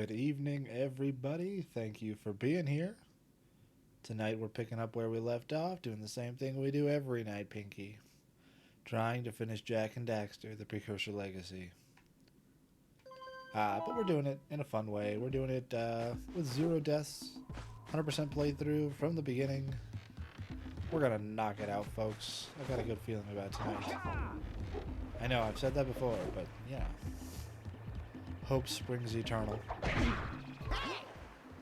Good evening, everybody. Thank you for being here. Tonight we're picking up where we left off, doing the same thing we do every night, Pinky. Trying to finish Jak and Daxter, the Precursor Legacy. But we're doing it in a fun way. We're doing it with 0 deaths, 100% playthrough from the beginning. We're gonna knock it out, folks. I've got a good feeling about tonight. I know, I've said that before, but yeah. Hope springs eternal. Hey!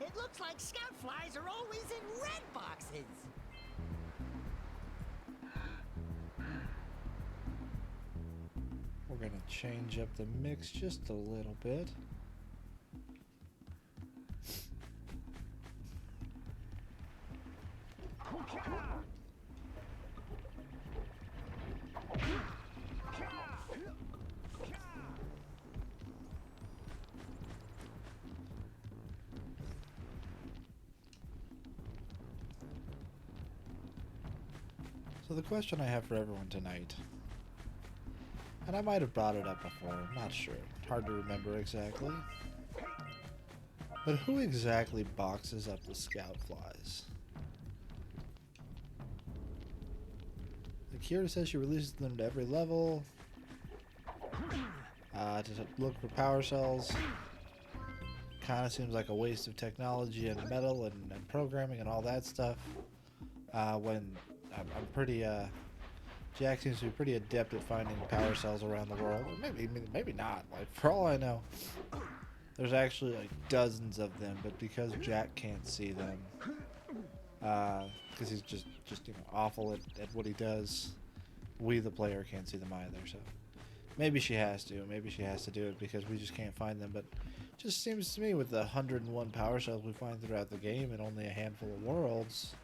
It looks like scout flies are always in red boxes. We're gonna change up the mix just a little bit. So the question I have for everyone tonight, and I might have brought it up before, I'm not sure, hard to remember exactly, but who exactly boxes up the scout flies? The Kira says she releases them to every level to look for power cells. Kind of seems like a waste of technology and metal and programming and all that stuff. When I'm pretty, Jak seems to be pretty adept at finding power cells around the world. Or maybe not. Like, for all I know, there's actually like dozens of them, but because Jak can't see them, because he's just awful at what he does, we the player can't see them either. So maybe she has to. Maybe she has to do it because we just can't find them. But it just seems to me with the 101 power cells we find throughout the game and only a handful of worlds,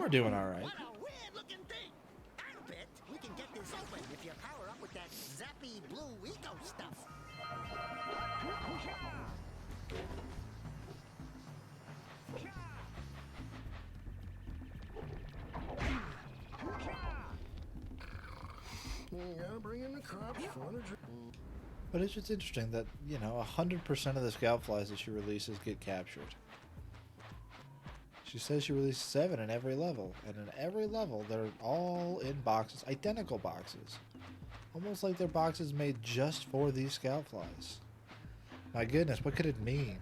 we're doing all right. What a weird-looking thing! I'll bet we can get this open if you power up with that zappy blue eco stuff. Yeah, bring in the cops. But it's just interesting that, 100% of the scout flies that she releases get captured. She says she released 7 in every level, and in every level they're all in boxes, identical boxes. Almost like they're boxes made just for these scout flies. My goodness, what could it mean?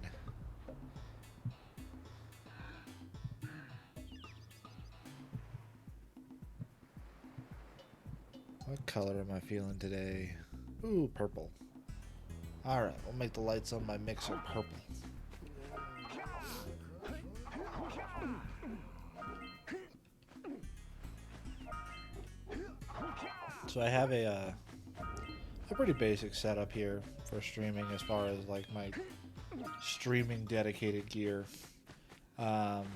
What color am I feeling today? Ooh, purple. Alright, we'll make the lights on my mixer purple. So I have a pretty basic setup here for streaming as far as like my streaming dedicated gear. I've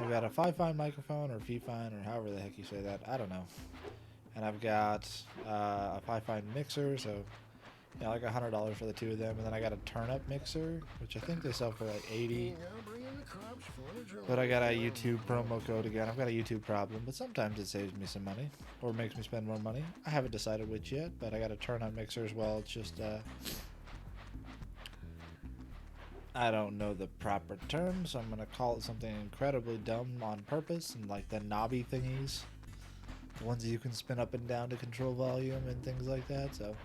got a 5-fine microphone or V-fine or however the heck you say that, I don't know. And I've got a 5-fine mixer, so like $100 for the two of them, and then I got a turn-up mixer, which I think they sell for like $80. But I got a YouTube promo code again. I've got a YouTube problem, but sometimes it saves me some money or makes me spend more money. I haven't decided which yet, but I got a turn-up mixer as well. It's just I don't know the proper term, so I'm gonna call it something incredibly dumb on purpose, and like the knobby thingies, the ones that you can spin up and down to control volume and things like that. So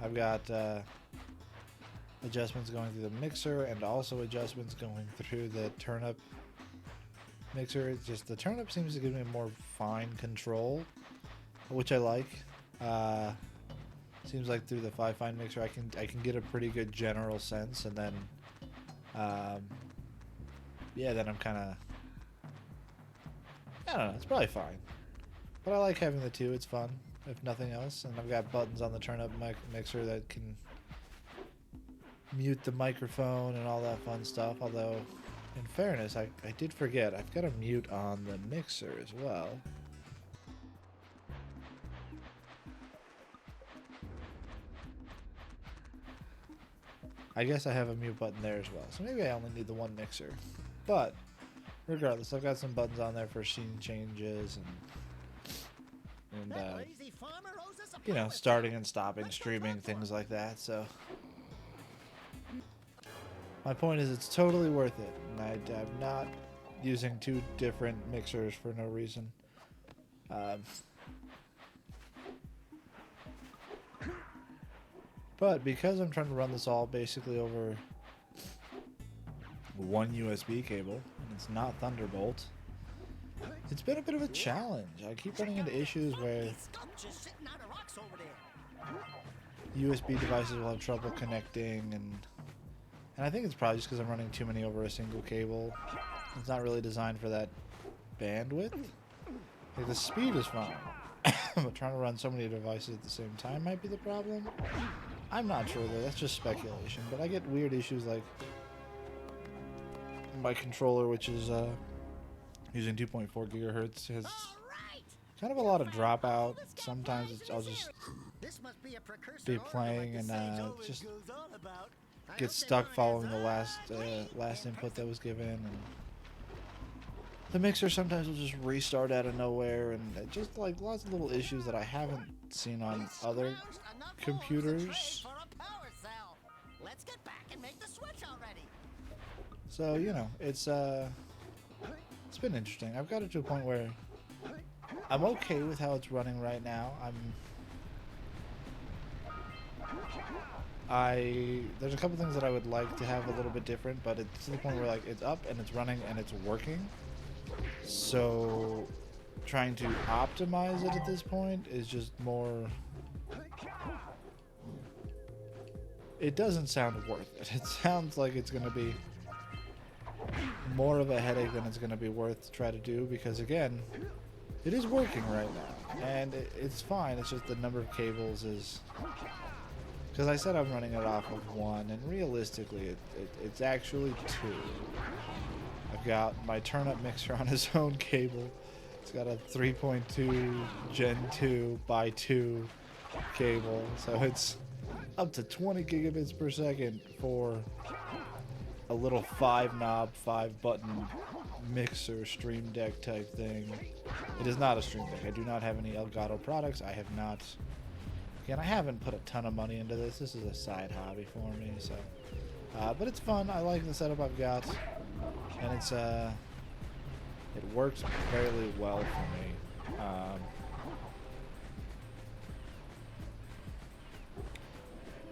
I've got adjustments going through the mixer and also adjustments going through the turn-up mixer. It's just the turn-up seems to give me more fine control, which I like. Seems like through the 5-fine mixer I can get a pretty good general sense, and then then I'm kind of, I don't know, it's probably fine. But I like having the two, it's fun, if nothing else. And I've got buttons on the turn-up mixer that can mute the microphone and all that fun stuff. Although, in fairness, I did forget, I've got a mute on the mixer as well. I guess I have a mute button there as well. So maybe I only need the one mixer. But, regardless, I've got some buttons on there for scene changes and starting and stopping streaming, things like that. So My point is, it's totally worth it, and I'm not using two different mixers for no reason. But because I'm trying to run this all basically over one USB cable, and it's not Thunderbolt, it's been a bit of a challenge. I keep running into issues where USB devices will have trouble connecting, and I think it's probably just because I'm running too many over a single cable. It's not really designed for that bandwidth. Like, the speed is fine, but trying to run so many devices at the same time might be the problem. I'm not sure though, that's just speculation, but I get weird issues like my controller, which is using 2.4 gigahertz, has kind of a lot of dropout. Sometimes I'll just be playing and just get stuck following the last input that was given, and the mixer sometimes will just restart out of nowhere, and just like lots of little issues that I haven't seen on other computers. So, you know, it's been interesting. I've got it to a point where I'm okay with how it's running right now. There's a couple things that I would like to have a little bit different, but it's to the point where like it's up and it's running and it's working. So trying to optimize it at this point is just more... It doesn't sound worth it. It sounds like it's going to be more of a headache than it's going to be worth to try to do, because again, it is working right now and it's fine. It's just the number of cables is... Because I said I'm running it off of one, and realistically it's actually two. I've got my turn-up mixer on his own cable. It's got a 3.2 Gen 2 by 2 cable, so it's up to 20 gigabits per second for a little 5-knob, 5-button mixer Stream Deck type thing. It is not a Stream Deck. I do not have any Elgato products. I have not... Again, I haven't put a ton of money into this. This is a side hobby for me, so... but it's fun. I like the setup I've got. And it's, it works fairly well for me.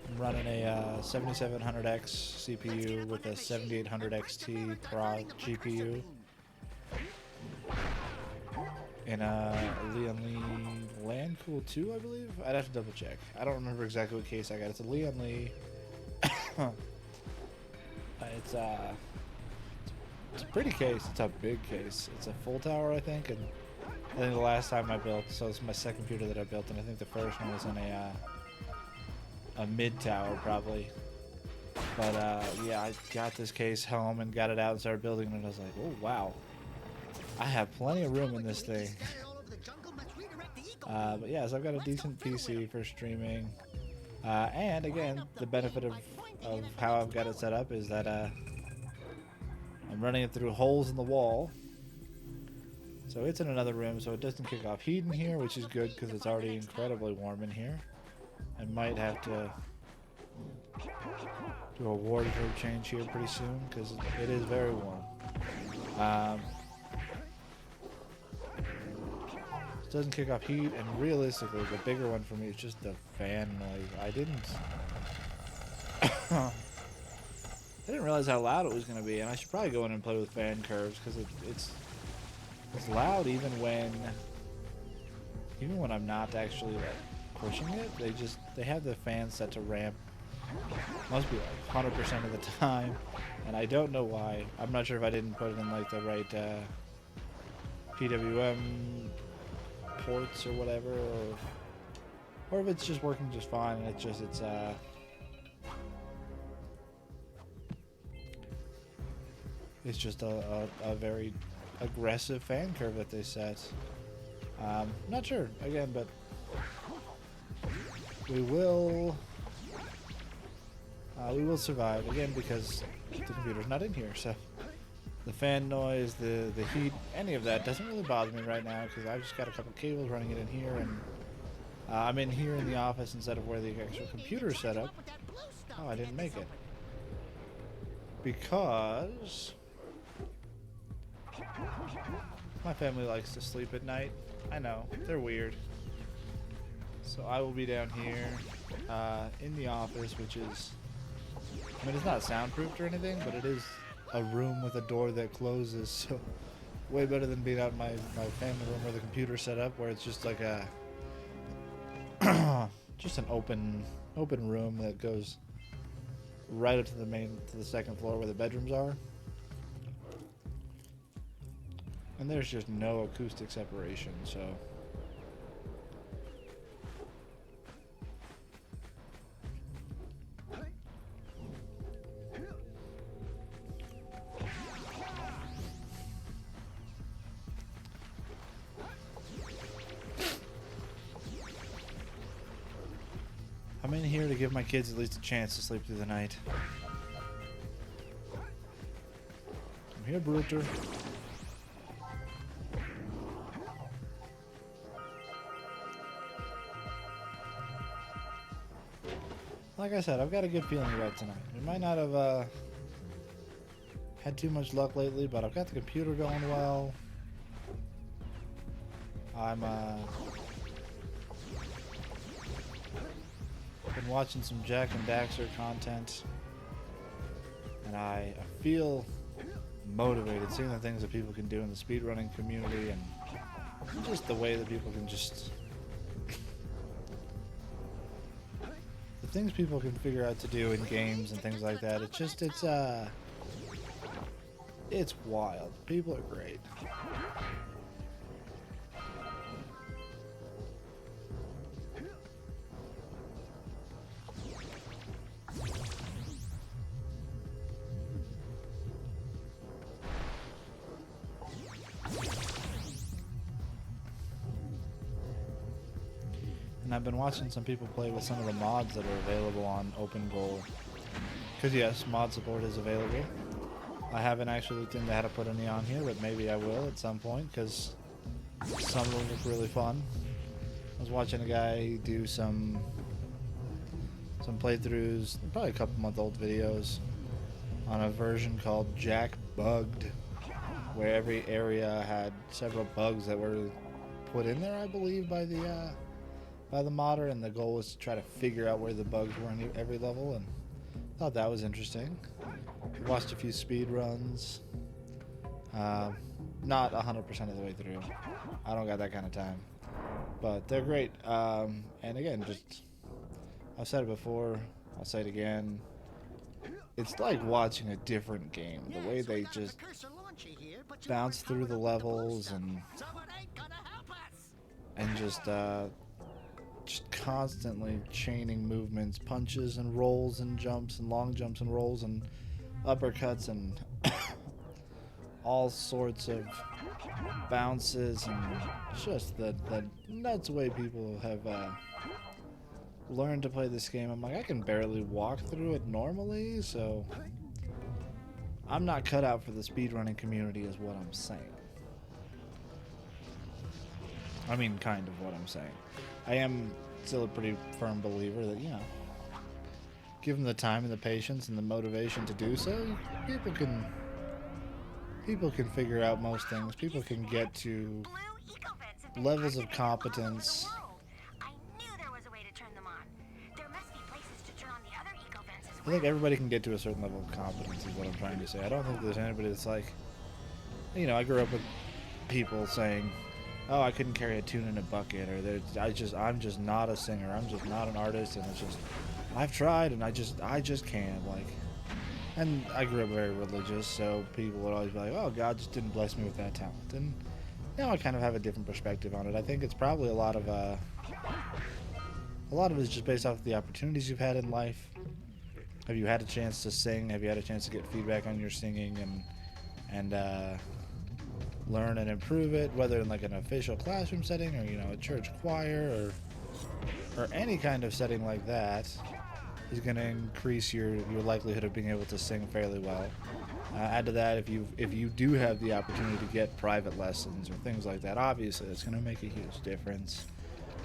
I'm running a 7700X CPU with a 7800 XT Pro GPU in a Lian Li Landcool 2, I believe. I'd have to double check. I don't remember exactly what case I got. It's a Lian Li. It's a pretty case. It's a big case. It's a full tower, I think, and I think the last time I built, so it's my second computer that I built, and I think the first one was in a mid tower probably. But yeah, I got this case home and got it out and started building it, and I was like, oh wow, I have plenty of room in this thing. But yeah, so I've got a decent PC for streaming, and again, the benefit of how I've got it set up is that I'm running it through holes in the wall, so it's in another room, so it doesn't kick off heat in here, which is good because it's already incredibly warm in here. I might have to do a wardrobe change here pretty soon because it is very warm. It doesn't kick off heat, and realistically, the bigger one for me is just the fan noise. I didn't realize how loud it was going to be, and I should probably go in and play with fan curves because it's loud even when I'm not actually like pushing it. They have the fan set to ramp, must be like 100% of the time, and I don't know why. I'm not sure if I didn't put it in like the right PWM ports or whatever, or if it's just working just fine and it's just a very aggressive fan curve that they set. Not sure again, but we will survive again because the computer's not in here. So the fan noise, the heat, any of that doesn't really bother me right now because I've just got a couple cables running it in here, and I'm in here in the office instead of where the actual computer is set up. Oh, I didn't make it. because my family likes to sleep at night. I know, they're weird. So I will be down here in the office, which is, I mean, it's not soundproofed or anything, but it is a room with a door that closes, so way better than being out in my family room where the computer's set up, where it's just like a just an open room that goes right up to the second floor where the bedrooms are. And there's just no acoustic separation, so I'm in here to give my kids at least a chance to sleep through the night. I'm here, Bruter. Like I said, I've got a good feeling about tonight. We might not have had too much luck lately, but I've got the computer going well. I'm been watching some Jak and Daxter content, and I feel motivated seeing the things that people can do in the speedrunning community, and just the way that people can just the things people can figure out to do in games and things like that. It's just it's wild. People are great. And I've been watching some people play with some of the mods that are available on Open Goal. Because yes, mod support is available. I haven't actually looked into how to put any on here, but maybe I will at some point, because some of them look really fun. I was watching a guy do some playthroughs, probably a couple month old videos, on a version called Jak Bugged, where every area had several bugs that were put in there, I believe, by the modder, and the goal was to try to figure out where the bugs were in every level, and I thought that was interesting. Watched a few speed runs. Not 100% of the way through. I don't got that kind of time, but they're great. And again, just I've said it before, I'll say it again. It's like watching a different game. The way they just bounce through the levels and just constantly chaining movements, punches and rolls and jumps and long jumps and rolls and uppercuts and all sorts of bounces, and just the nuts way people have learned to play this game. I'm like, I can barely walk through it normally, so I'm not cut out for the speedrunning community is what I'm saying. I mean, kind of what I'm saying. I am still a pretty firm believer that, you know, give them the time and the patience and the motivation to do so, people can figure out most things. People can get to levels of competence. I think everybody can get to a certain level of competence is what I'm trying to say. I don't think there's anybody that's like, you know, I grew up with people saying, oh, I couldn't carry a tune in a bucket, or I'm just not a singer, I'm just not an artist, and it's just, I've tried and I just can't, like. And I grew up very religious, so people would always be like, oh, God just didn't bless me with that talent. And now I kind of have a different perspective on it. I think it's probably a lot of it is just based off of the opportunities you've had in life. Have you had a chance to sing? Have you had a chance to get feedback on your singing and learn and improve it, whether in like an official classroom setting or, you know, a church choir or any kind of setting like that, is going to increase your likelihood of being able to sing fairly well. Add to that, if you do have the opportunity to get private lessons or things like that, obviously it's going to make a huge difference.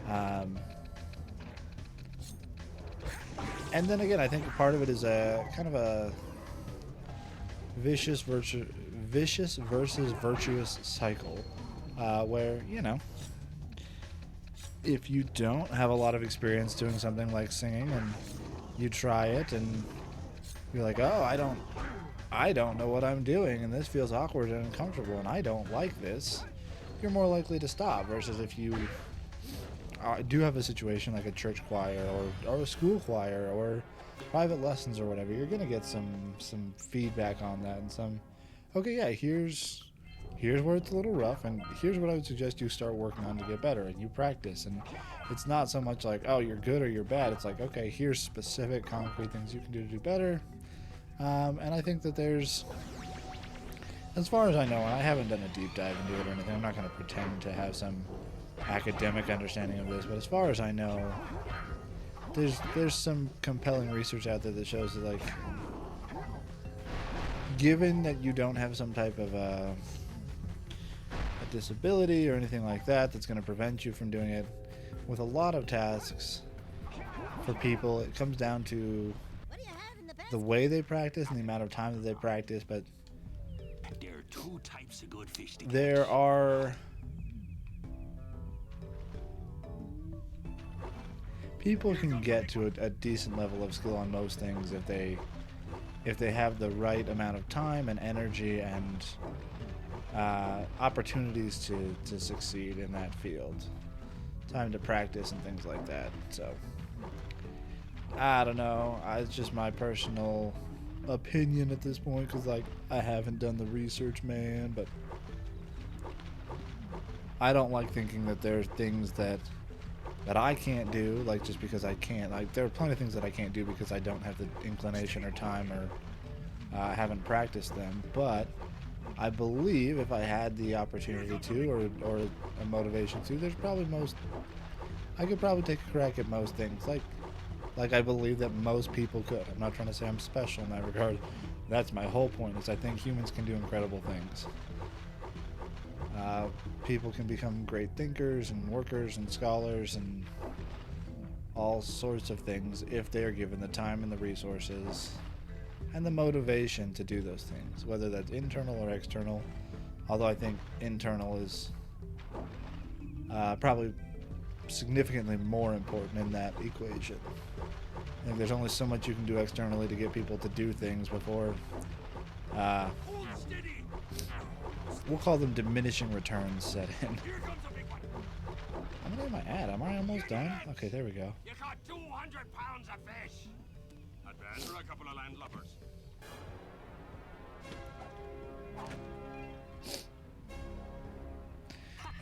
And then again, I think part of it is a kind of vicious versus virtuous cycle, where, you know, if you don't have a lot of experience doing something like singing and you try it and you're like, oh, I don't know what I'm doing and this feels awkward and uncomfortable and I don't like this, you're more likely to stop. Versus if you do have a situation like a church choir or a school choir or private lessons or whatever, you're gonna get some feedback on that and some, okay, yeah, here's where it's a little rough, and here's what I would suggest you start working on to get better, and you practice. And it's not so much like, oh, you're good or you're bad. It's like, okay, here's specific concrete things you can do to do better. And I think that there's, as far as I know, and I haven't done a deep dive into it or anything, I'm not going to pretend to have some academic understanding of this, but as far as I know, there's some compelling research out there that shows that, like, given that you don't have some type of a disability or anything like that that's going to prevent you from doing it, with a lot of tasks for people, it comes down to the way they practice and the amount of time that they practice. But there are two types of good fish to there are people can get to a decent level of skill on most things if they have the right amount of time and energy and opportunities to succeed in that field, time to practice and things like that. So I don't know, it's just my personal opinion at this point, because, like, I haven't done the research, man, but I don't like thinking that there's things that I can't do, like, just because I can't. Like, there are plenty of things that I can't do because I don't have the inclination or time, or haven't practiced them. But I believe if I had the opportunity to, or a motivation to, I could probably take a crack at most things. Like I believe that most people could. I'm not trying to say I'm special in that regard. That's my whole point, is I think humans can do incredible things. People can become great thinkers and workers and scholars and all sorts of things if they are given the time and the resources and the motivation to do those things, whether that's internal or external. Although I think internal is probably significantly more important in that equation. I think there's only so much you can do externally to get people to do things before we'll call them diminishing returns set in. How many am I at? Am I almost done? Okay, there we go. You caught 200 pounds of fish. Not bad for a couple of landlubbers.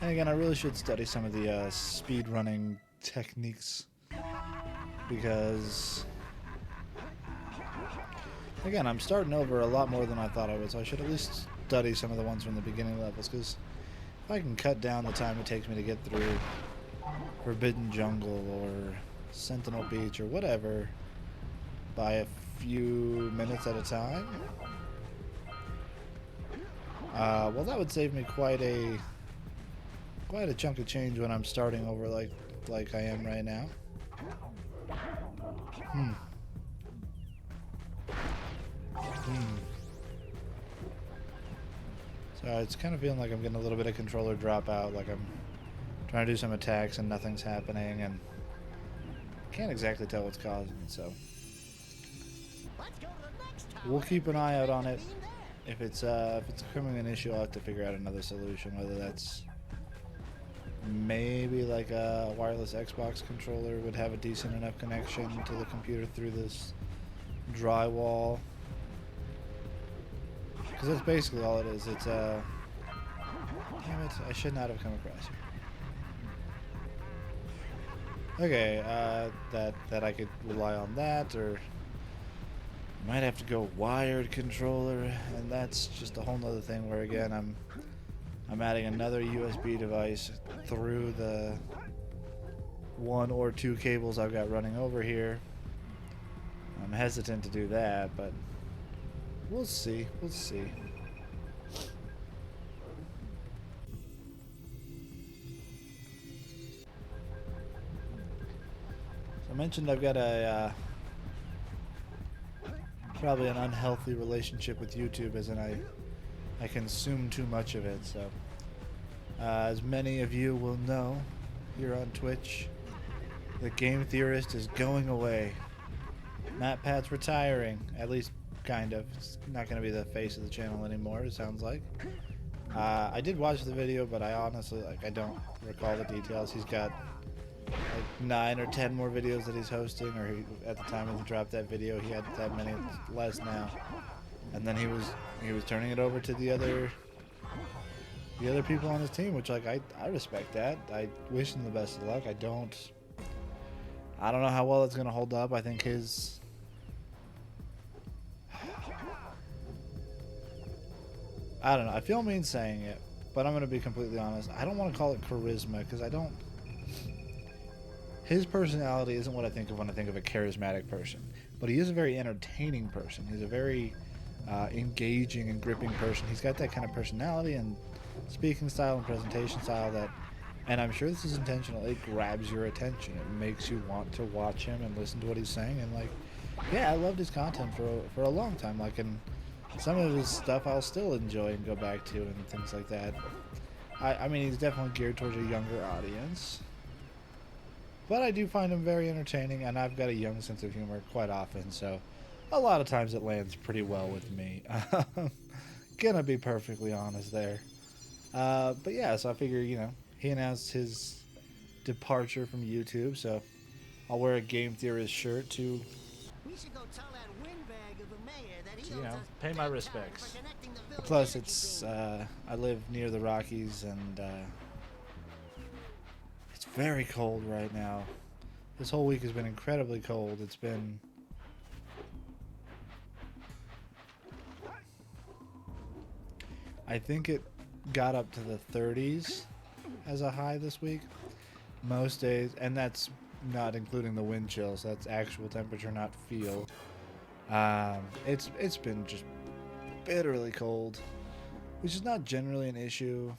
And again, I really should study some of the speed running techniques, because again, I'm starting over a lot more than I thought I would, so I should at least study some of the ones from the beginning levels, because if I can cut down the time it takes me to get through Forbidden Jungle or Sentinel Beach or whatever by a few minutes at a time, well, that would save me quite a chunk of change when I'm starting over like I am right now. So it's kind of feeling like I'm getting a little bit of controller dropout, like I'm trying to do some attacks and nothing's happening, and can't exactly tell what's causing it, so we'll keep an eye out on it. If it's becoming an issue, I'll have to figure out another solution, whether that's maybe like a wireless Xbox controller would have a decent enough connection to the computer through this drywall. Because that's basically all it is. It's damn it, I should not have come across it. Okay, that I could rely on that, or might have to go wired controller, and that's just a whole nother thing where, again, I'm adding another USB device through the 1 or 2 cables I've got running over here. I'm hesitant to do that, but we'll see. We'll see. So I mentioned I've got a probably an unhealthy relationship with YouTube, as in I consume too much of it. So, as many of you will know, here on Twitch, the Game Theorist is going away. Matt Pat's retiring, at least kind of. It's not going to be the face of the channel anymore, it sounds like. I did watch the video, but I honestly, I don't recall the details. He's got like 9 or 10 more videos that he's hosting, or at the time when he dropped that video, he had that many less now. And then he was turning it over to the other people on his team, which like I respect that. I wish him the best of luck. I don't know how well it's gonna hold up. I think I don't know. I feel mean saying it, but I'm gonna be completely honest. I don't want to call it charisma, because his personality isn't what I think of when I think of a charismatic person, but he is a very entertaining person. He's a very engaging and gripping person. He's got that kind of personality and speaking style and presentation style that, and I'm sure this is intentional, it grabs your attention. It makes you want to watch him and listen to what he's saying. And like, yeah, I loved his content for a long time. Like, and some of his stuff I'll still enjoy and go back to and things like that. I mean, he's definitely geared towards a younger audience, but I do find him very entertaining, and I've got a young sense of humor quite often, so a lot of times it lands pretty well with me. Gonna be perfectly honest there. But yeah, so I figure, you know, he announced his departure from YouTube, so I'll wear a Game Theorist shirt to, We should go tell that windbag of a mayor that he you owes know, us pay my big time respects. for connecting the village Plus, energy it's grid. I live near the Rockies, and it's very cold right now. This whole week has been incredibly cold. It's been I think it got up to the 30s as a high this week. Most days, and that's not including the wind chills. That's actual temperature, not feel. It's been just bitterly cold, which is not generally an issue.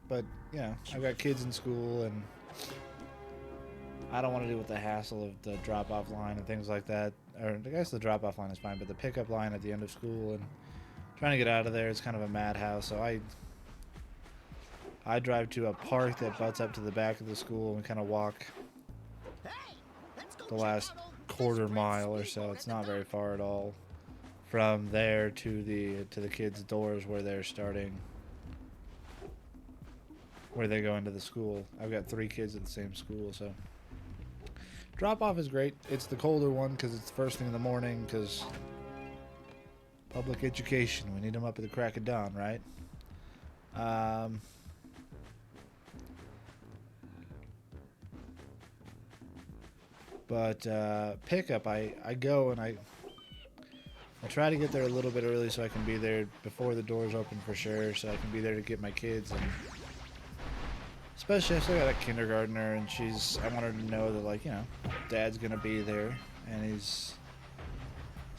But you know, I've got kids in school, and I don't want to deal with the hassle of the drop-off line and things like that. Or I guess the drop-off line is fine, but the pickup line at the end of school and trying to get out of there is kind of a madhouse. So I drive to a park that butts up to the back of the school, and we kind of walk Hey, let's go the check last out old quarter Fish mile or Prince so. Igor It's at the not very dock. far at all from there to the kids' doors where they're starting, where they go into the school. I've got 3 kids at the same school, so drop off is great. It's the colder one because it's the first thing in the morning, because public education, we need them up at the crack of dawn, right? But pickup, I go and I try to get there a little bit early so I can be there before the doors open for sure, so I can be there to get my kids. And especially I still got a kindergartner, and I want her to know that, like, you know, Dad's gonna be there and he's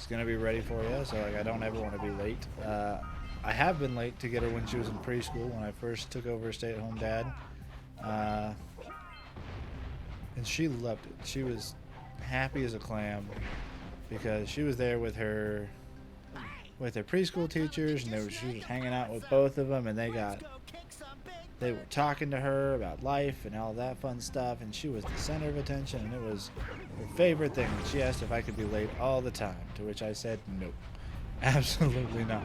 gonna be ready for you. So like, I don't ever want to be late. I have been late to get her when she was in preschool, when I first took over stay-at-home dad. And she loved it. She was happy as a clam because she was there with her preschool teachers, and she was hanging out with both of them, and they were talking to her about life and all that fun stuff, and she was the center of attention, and it was her favorite thing. She asked if I could be late all the time, to which I said no, absolutely not.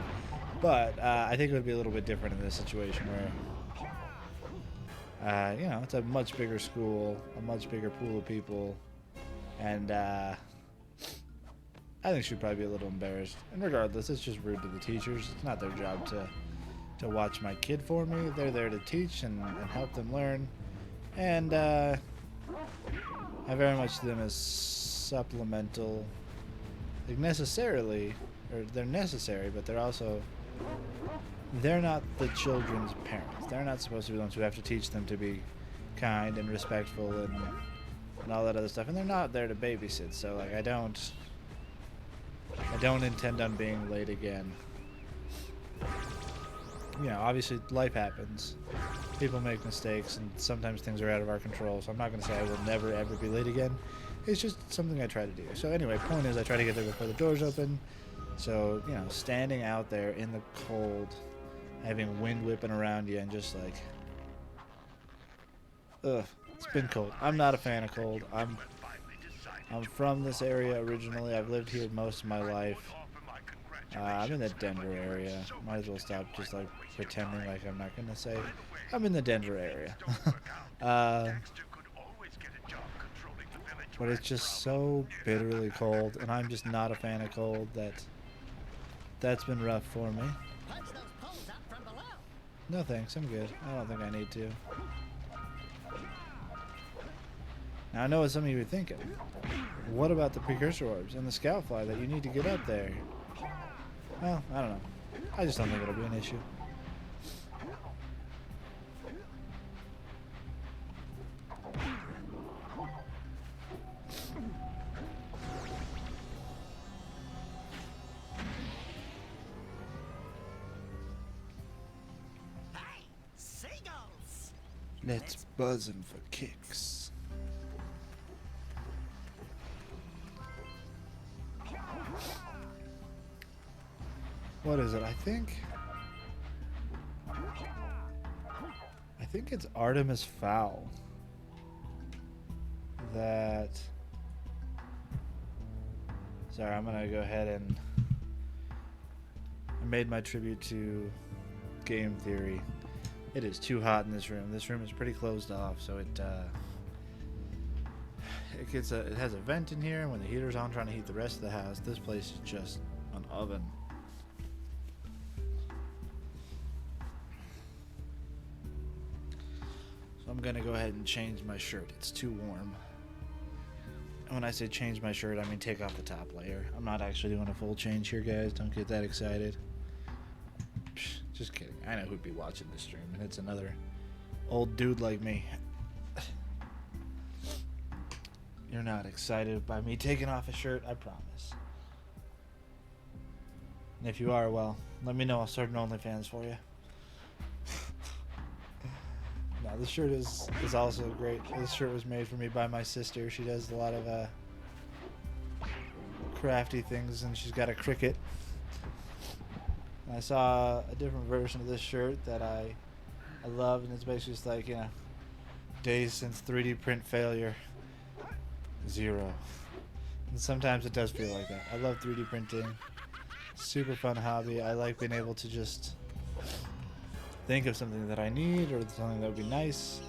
But I think it would be a little bit different in this situation where you know, it's a much bigger school, a much bigger pool of people, and I think she'd probably be a little embarrassed. And regardless, it's just rude to the teachers. It's not their job to watch my kid for me. They're there to teach and help them learn. And I very much see them as supplemental. They're necessary, but they're not the children's parents. They're not supposed to be the ones who have to teach them to be kind and respectful and all that other stuff. And they're not there to babysit. So like, I don't intend on being late again. You know, obviously life happens. People make mistakes, and sometimes things are out of our control. So I'm not going to say I will never ever be late again. It's just something I try to do. So anyway, point is, I try to get there before the doors open. So, you know, standing out there in the cold, having wind whipping around you and just like, ugh, it's been cold. I'm not a fan of cold. I'm from this area originally. I've lived here most of my life. I'm in the Denver area. Might as well stop just like pretending like I'm not gonna say I'm in the Denver area. But it's just so bitterly cold, and I'm just not a fan of cold. That's been rough for me. Punch those poles up from below. No thanks, I'm good. I don't think I need to. Now I know what some of you are thinking. What about the precursor orbs and the scout fly that you need to get up there? Well, I don't know. I just don't think it'll be an issue. Hey, seagulls! Let's buzz him for kicks. What is it? I think it's Artemis Fowl that... Sorry, I'm gonna go ahead and... I made my tribute to game theory. It is too hot in this room. This room is pretty closed off, so it has a vent in here, and when the heater's on trying to heat the rest of the house, this place is just an oven. So I'm gonna go ahead and change my shirt. It's too warm. And when I say change my shirt, I mean take off the top layer. I'm not actually doing a full change here, guys. Don't get that excited. Psh, just kidding. I know who'd be watching this stream, and it's another old dude like me. You're not excited by me taking off a shirt, I promise. And if you are, well, let me know. I'll start an OnlyFans for you. No, this shirt is also great. This shirt was made for me by my sister. She does a lot of crafty things, and she's got a cricket. And I saw a different version of this shirt that I love, and it's basically just like, you know, days since 3D print failure, 0. And sometimes it does feel like that. I love 3D printing. Super fun hobby. I like being able to just think of something that I need or something that would be nice,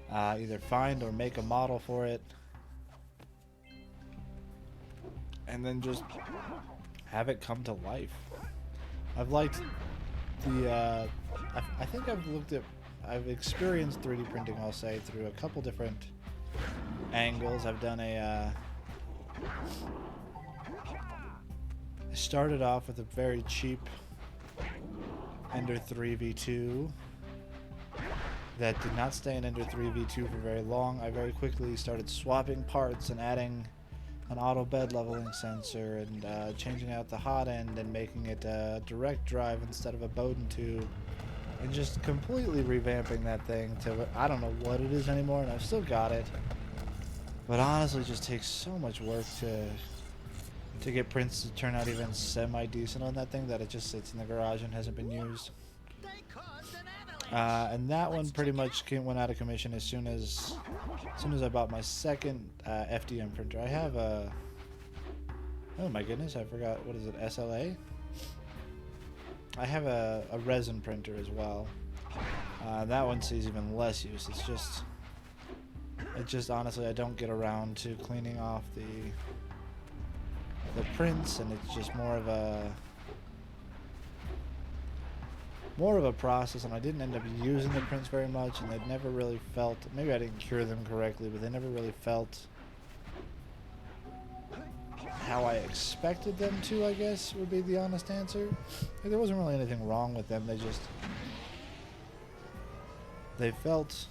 either find or make a model for it, and then just have it come to life. I've liked the I think I've experienced 3D printing, I'll say, through a couple different angles. I've done I started off with a very cheap Ender 3 V2 that did not stay in Ender 3 V2 for very long. I very quickly started swapping parts and adding an auto bed leveling sensor and changing out the hot end and making it a direct drive instead of a Bowden tube, and just completely revamping that thing to, I don't know what it is anymore, and I've still got it, but honestly it just takes so much work to get prints to turn out even semi-decent on that thing that it just sits in the garage and hasn't been used. They caused an avalanche. And that one pretty much went out of commission as soon as I bought my second FDM printer. I have a... Oh my goodness, I forgot. What is it? SLA? I have a resin printer as well. That one sees even less use. It's just honestly, I don't get around to cleaning off the prints, and it's just more of a process, and I didn't end up using the prints very much, and they never really felt, maybe I didn't cure them correctly, but they never really felt how I expected them to, I guess, would be the honest answer. Like, there wasn't really anything wrong with them, they felt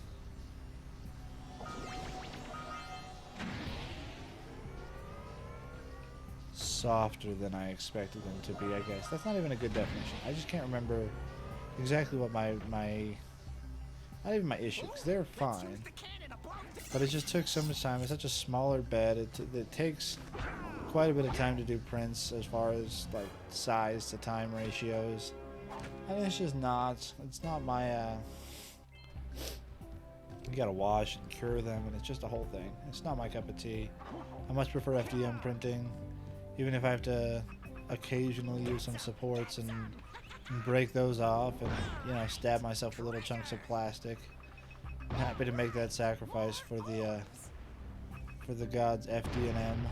softer than I expected them to be, I guess. That's not even a good definition. I just can't remember exactly what my not even my issue, because they're fine, but it just took so much time. It's such a smaller bed. It takes quite a bit of time to do prints as far as like size to time ratios. And it's just not, it's not my, you gotta wash and cure them, and it's just a whole thing. It's not my cup of tea. I much prefer FDM printing, even if I have to occasionally use some supports and break those off and, you know, stab myself with little chunks of plastic. I'm happy to make that sacrifice for the gods FD and M.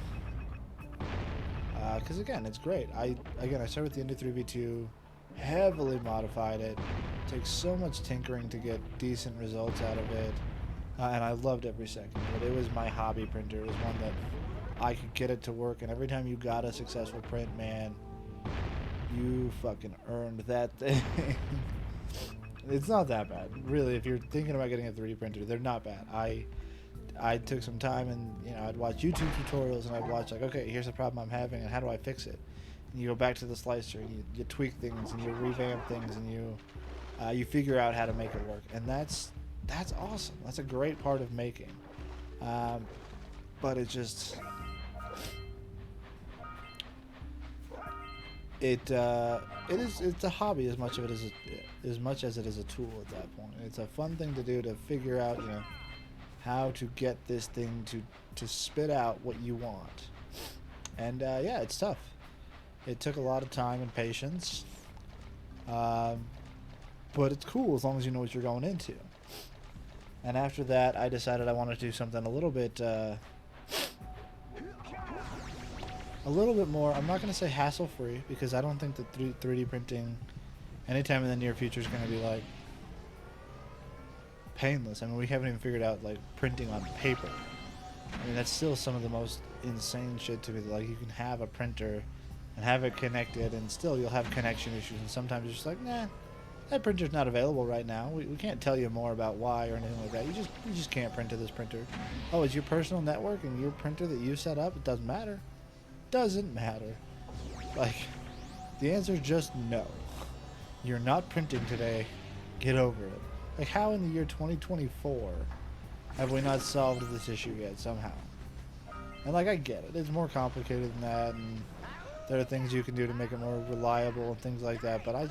Because again, it's great. I started with the Ender 3v2, heavily modified it. Takes so much tinkering to get decent results out of it, and I loved every second. But it was my hobby printer. It was one that I could get it to work, and every time you got a successful print, man, you fucking earned that thing. It's not that bad, really. If you're thinking about getting a 3D printer, they're not bad. I took some time and, you know, I'd watch YouTube tutorials and I'd watch like, okay, here's the problem I'm having and how do I fix it? And you go back to the slicer and you tweak things and you revamp things and you figure out how to make it work. And that's awesome. That's a great part of making. But it just, it's a hobby as much as it is a tool at that point. It's a fun thing to do to figure out, you know, how to get this thing to spit out what you want. And yeah, it's tough. It took a lot of time and patience, but it's cool as long as you know what you're going into. And after that, I decided I wanted to do something a little bit more, I'm not going to say hassle-free, because I don't think that 3D printing anytime in the near future is going to be like painless. I mean, we haven't even figured out like printing on paper. I mean, that's still some of the most insane shit to me. Like, you can have a printer and have it connected, and still you'll have connection issues, and sometimes you're just like, nah, that printer's not available right now. We can't tell you more about why or anything like that. You just can't print to this printer. Oh, it's your personal network and your printer that you set up? It doesn't matter. Doesn't matter. Like, the answer is just no. You're not printing today. Get over it. Like, how in the year 2024 have we not solved this issue yet somehow? And like, I get it. It's more complicated than that, and there are things you can do to make it more reliable and things like that, but I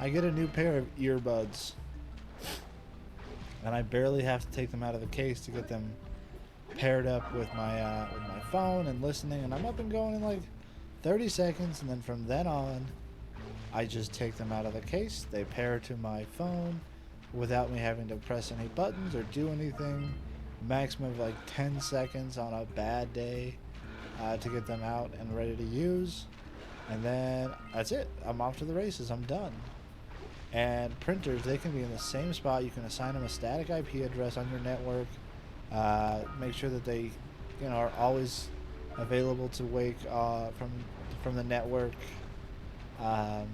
get a new pair of earbuds, and I barely have to take them out of the case to get them paired up with my phone and listening, and I'm up and going in like 30 seconds, and then from then on, I just take them out of the case. They pair to my phone without me having to press any buttons or do anything. Maximum of like 10 seconds on a bad day to get them out and ready to use. And then that's it. I'm off to the races. I'm done. And printers, they can be in the same spot. You can assign them a static IP address on your network. Make sure that they, you know, are always available to wake from the network. And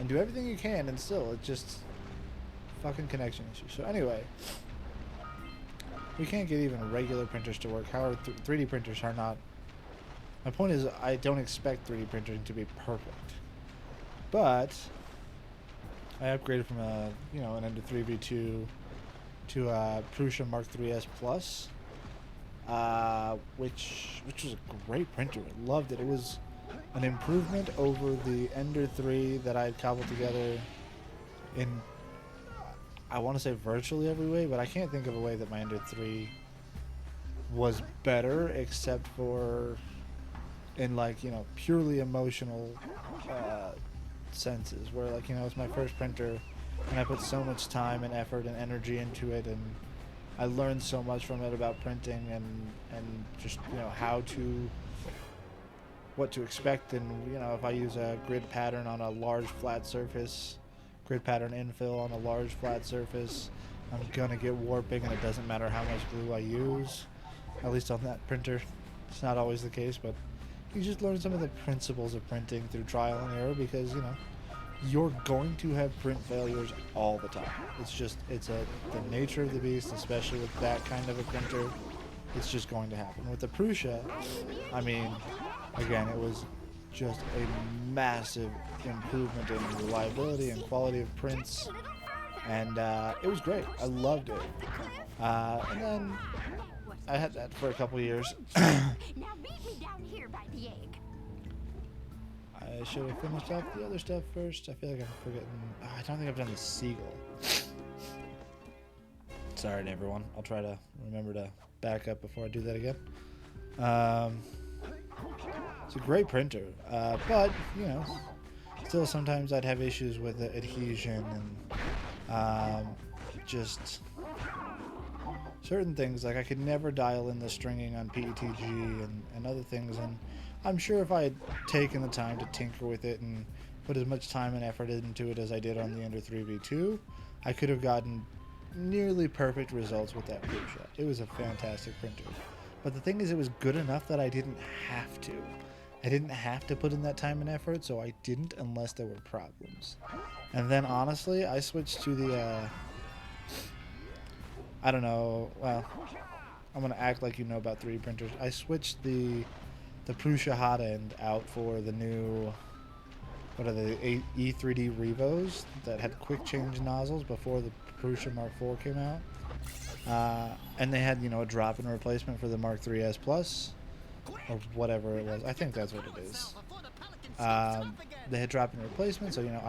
do everything you can, and still, it's just fucking connection issues. So anyway, we can't get even regular printers to work. However, 3D printers are not. My point is, I don't expect 3D printing to be perfect, but I upgraded from an Ender 3v2 to a Prusa Mark 3S Plus, which was a great printer. I loved it. It was an improvement over the Ender 3 that I had cobbled together in, I want to say virtually every way, but I can't think of a way that my Ender 3 was better, except for in, like, you know, purely emotional senses, where, like, you know, it's my first printer and I put so much time and effort and energy into it, and I learned so much from it about printing and just, you know, what to expect, and, you know, if I use a grid pattern on a large flat surface, grid pattern infill on a large flat surface, I'm gonna get warping, and it doesn't matter how much glue I use, at least on that printer. It's not always the case, but you just learn some of the principles of printing through trial and error, because, you know, you're going to have print failures all the time. It's the nature of the beast, especially with that kind of a printer. It's just going to happen. With the Prusa, I mean, again, it was just a massive improvement in reliability and quality of prints, and it was great. I loved it. And then I had that for a couple years. Now meet me down here by the egg. I should have finished off the other stuff first. I feel like I'm forgetting. I don't think I've done the seagull. Sorry to everyone. I'll try to remember to back up before I do that again. It's a great printer, but you know, still sometimes I'd have issues with the adhesion and just certain things. Like I could never dial in the stringing on PETG and other things. And I'm sure if I had taken the time to tinker with it and put as much time and effort into it as I did on the Ender 3v2, I could have gotten nearly perfect results with that Prusa. It was a fantastic printer. But the thing is, it was good enough that I didn't have to. I didn't have to put in that time and effort, so I didn't unless there were problems. And then honestly, I switched to the, I don't know, well, I'm going to act like you know about 3D printers. I switched the Prusa hot end out for the new, what are they, E3D Revos that had quick change nozzles before the Prusa Mark IV came out. And they had, you know, a drop-in replacement for the Mark III's Plus, or whatever it was. I think that's what it is. They had drop-in replacement, so, you know,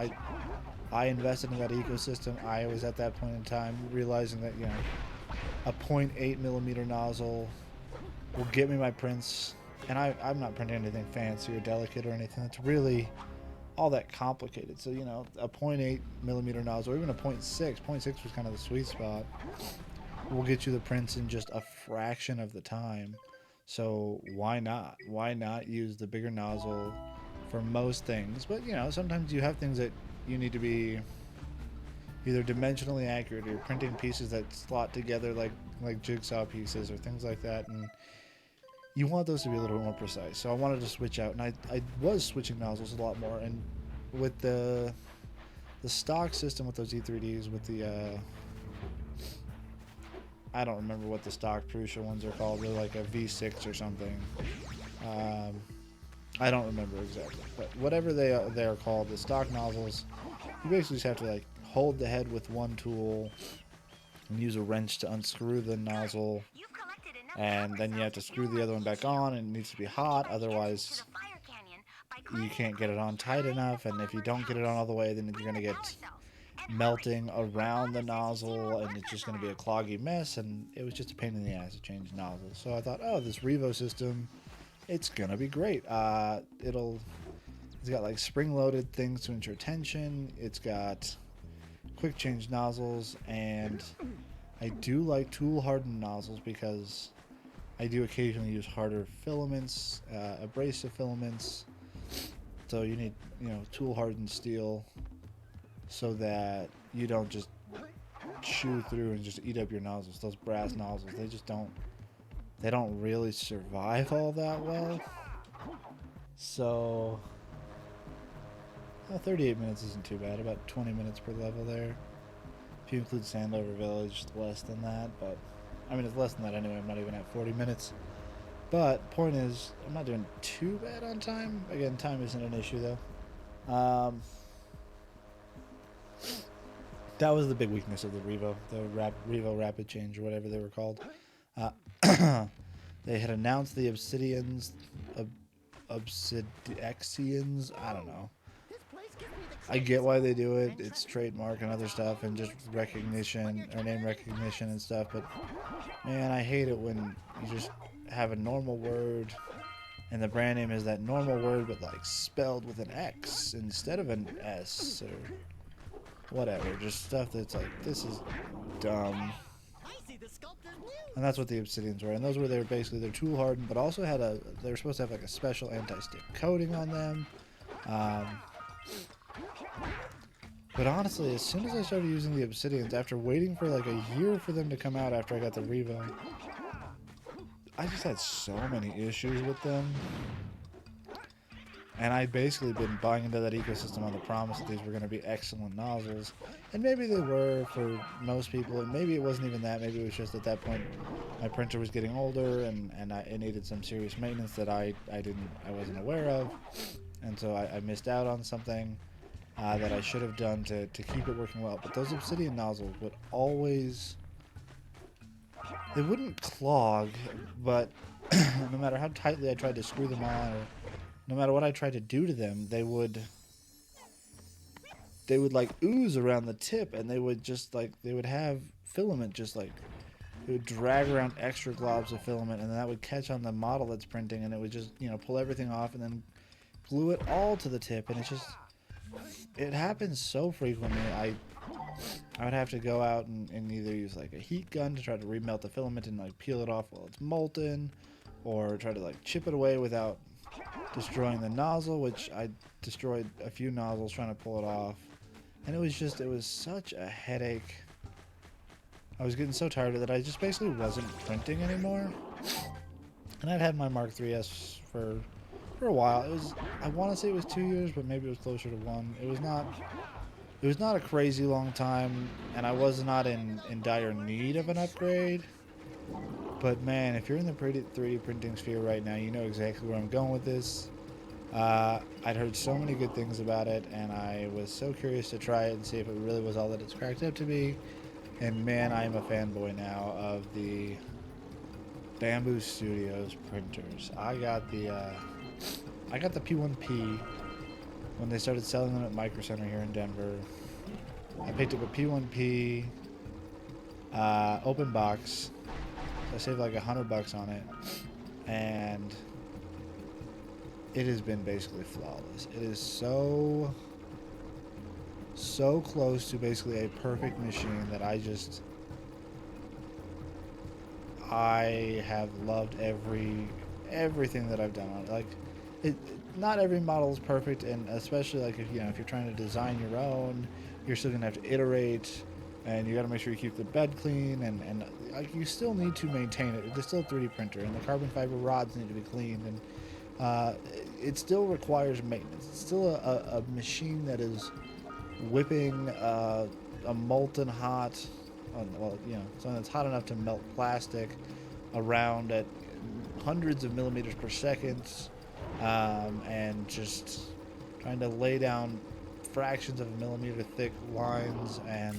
I invested in that ecosystem. I was at that point in time realizing that, you know, a 0.8mm nozzle will get me my prints, and I'm not printing anything fancy or delicate or anything that's really all that complicated. So, you know, a 0.8mm nozzle, or even a 0.6 was kind of the sweet spot, will get you the prints in just a fraction of the time. So why not? Why not use the bigger nozzle for most things? But, you know, sometimes you have things that you need to be either dimensionally accurate, or you're printing pieces that slot together like jigsaw pieces or things like that, and you want those to be a little bit more precise. So I wanted to switch out, and I was switching nozzles a lot more. And with the stock system with those E3Ds, with the I don't remember what the stock Prusa ones are called. They're like a V6 or something. I don't remember exactly, but whatever they are called, the stock nozzles, you basically just have to like hold the head with one tool and use a wrench to unscrew the nozzle, and then you have to screw the other one back on, and it needs to be hot, otherwise you can't get it on tight enough. And if you don't get it on all the way, then you're going to get melting around the nozzle, and it's just going to be a cloggy mess. And it was just a pain in the ass to change nozzles. So I thought, oh, this Revo system, it's gonna be great. It's got like spring-loaded things to ensure tension. It's got quick change nozzles, and I do like tool-hardened nozzles because I do occasionally use harder filaments, abrasive filaments. So you need, you know, tool-hardened steel so that you don't just chew through and just eat up your nozzles. Those brass nozzles, they don't really survive all that well. So 38 minutes isn't too bad, about 20 minutes per level there. If you include Sandover Village, it's less than that, but I mean, it's less than that anyway. I'm not even at 40 minutes. But point is, I'm not doing too bad on time. Again, time isn't an issue though. That was the big weakness of the Revo, Revo Rapid Change, or whatever they were called. They had announced the Obsidians, Obsidixians, I don't know. I get why they do it. It's trademark and other stuff, and just recognition, or name recognition and stuff. But man, I hate it when you just have a normal word, and the brand name is that normal word, but like spelled with an X instead of an S, or whatever. Just stuff that's like, this is dumb. And that's what the Obsidians were. And those were they're tool hardened, but also had they were supposed to have like a special anti-stick coating on them. But honestly, as soon as I started using the Obsidians, after waiting for like a year for them to come out after I got the Revo, I just had so many issues with them. And I'd basically been buying into that ecosystem on the promise that these were going to be excellent nozzles. And maybe they were for most people, and maybe it wasn't even that. Maybe it was just at that point my printer was getting older, and it needed some serious maintenance that I wasn't aware of. And so I missed out on something that I should have done to keep it working well. But those Obsidian nozzles would always they wouldn't clog, but no matter how tightly I tried to screw them on, or no matter what I tried to do to them, they would like ooze around the tip, and they would just like they would have filament just like it would drag around extra globs of filament, and then that would catch on the model that's printing, and it would just, you know, pull everything off and then glue it all to the tip. And it's just, it happens so frequently. I would have to go out and either use like a heat gun to try to remelt the filament and like peel it off while it's molten, or try to like chip it away without destroying the nozzle, which I destroyed a few nozzles trying to pull it off. And it was such a headache. I was getting so tired of it that I just basically wasn't printing anymore. And I'd had my Mark 3S for a while. I want to say it was 2 years, but maybe it was closer to 1. It was not a crazy long time, and I was not in dire need of an upgrade. But man, if you're in the 3D printing sphere right now, you know exactly where I'm going with this. I'd heard so many good things about it, and I was so curious to try it and see if it really was all that it's cracked up to be. And man, I am a fanboy now of the Bamboo Studios printers. I got the P1P when they started selling them at Micro Center here in Denver. I picked up a P1P open box. I saved like $100 on it, and it has been basically flawless. It is so close to basically a perfect machine that I have loved everything that I've done on it. Like, not every model is perfect, and especially like if you're trying to design your own, you're still gonna have to iterate, and you got to make sure you keep the bed clean, and like you still need to maintain it. It's still a 3D printer, and the carbon fiber rods need to be cleaned, and it still requires maintenance. It's still a machine that is whipping a molten hot, something that's hot enough to melt plastic around at hundreds of millimeters per second, and just trying to lay down fractions of a millimeter thick lines, and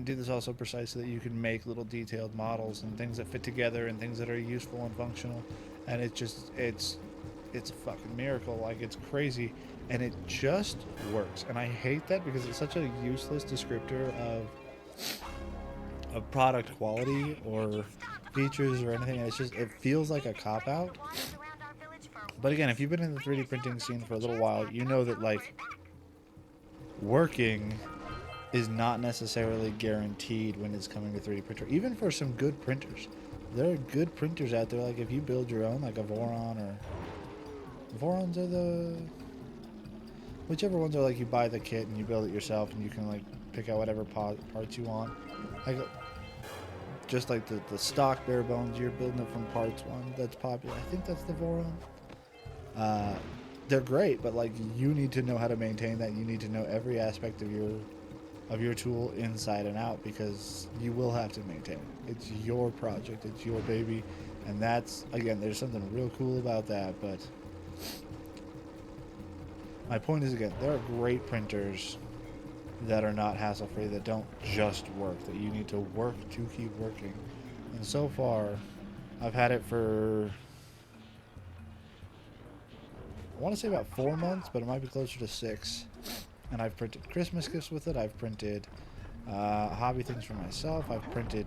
do this also precisely that you can make little detailed models and things that fit together and things that are useful and functional. And it's a fucking miracle. Like, it's crazy, and it just works. And I hate that because it's such a useless descriptor of product quality or features or anything. It feels like a cop out. But again, if you've been in the 3D printing scene for a little while, you know that like working is not necessarily guaranteed when it's coming to 3D printer. Even for some good printers, there are good printers out there. Like if you build your own, like a Voron, or Vorons are whichever ones are like you buy the kit and you build it yourself, and you can like pick out whatever parts you want. Like just like the stock bare bones, you're building it from parts one. That's popular. I think that's the Voron. They're great, but like you need to know how to maintain that. You need to know every aspect of your tool inside and out, because you will have to maintain it. It's your project, it's your baby, and that's, again, there's something real cool about that. But my point is, again, there are great printers that are not hassle-free, that don't just work, that you need to work to keep working. And so far, I've had it for, I want to say about 4 months, but it might be closer to 6. And I've printed Christmas gifts with it. I've printed hobby things for myself. I've printed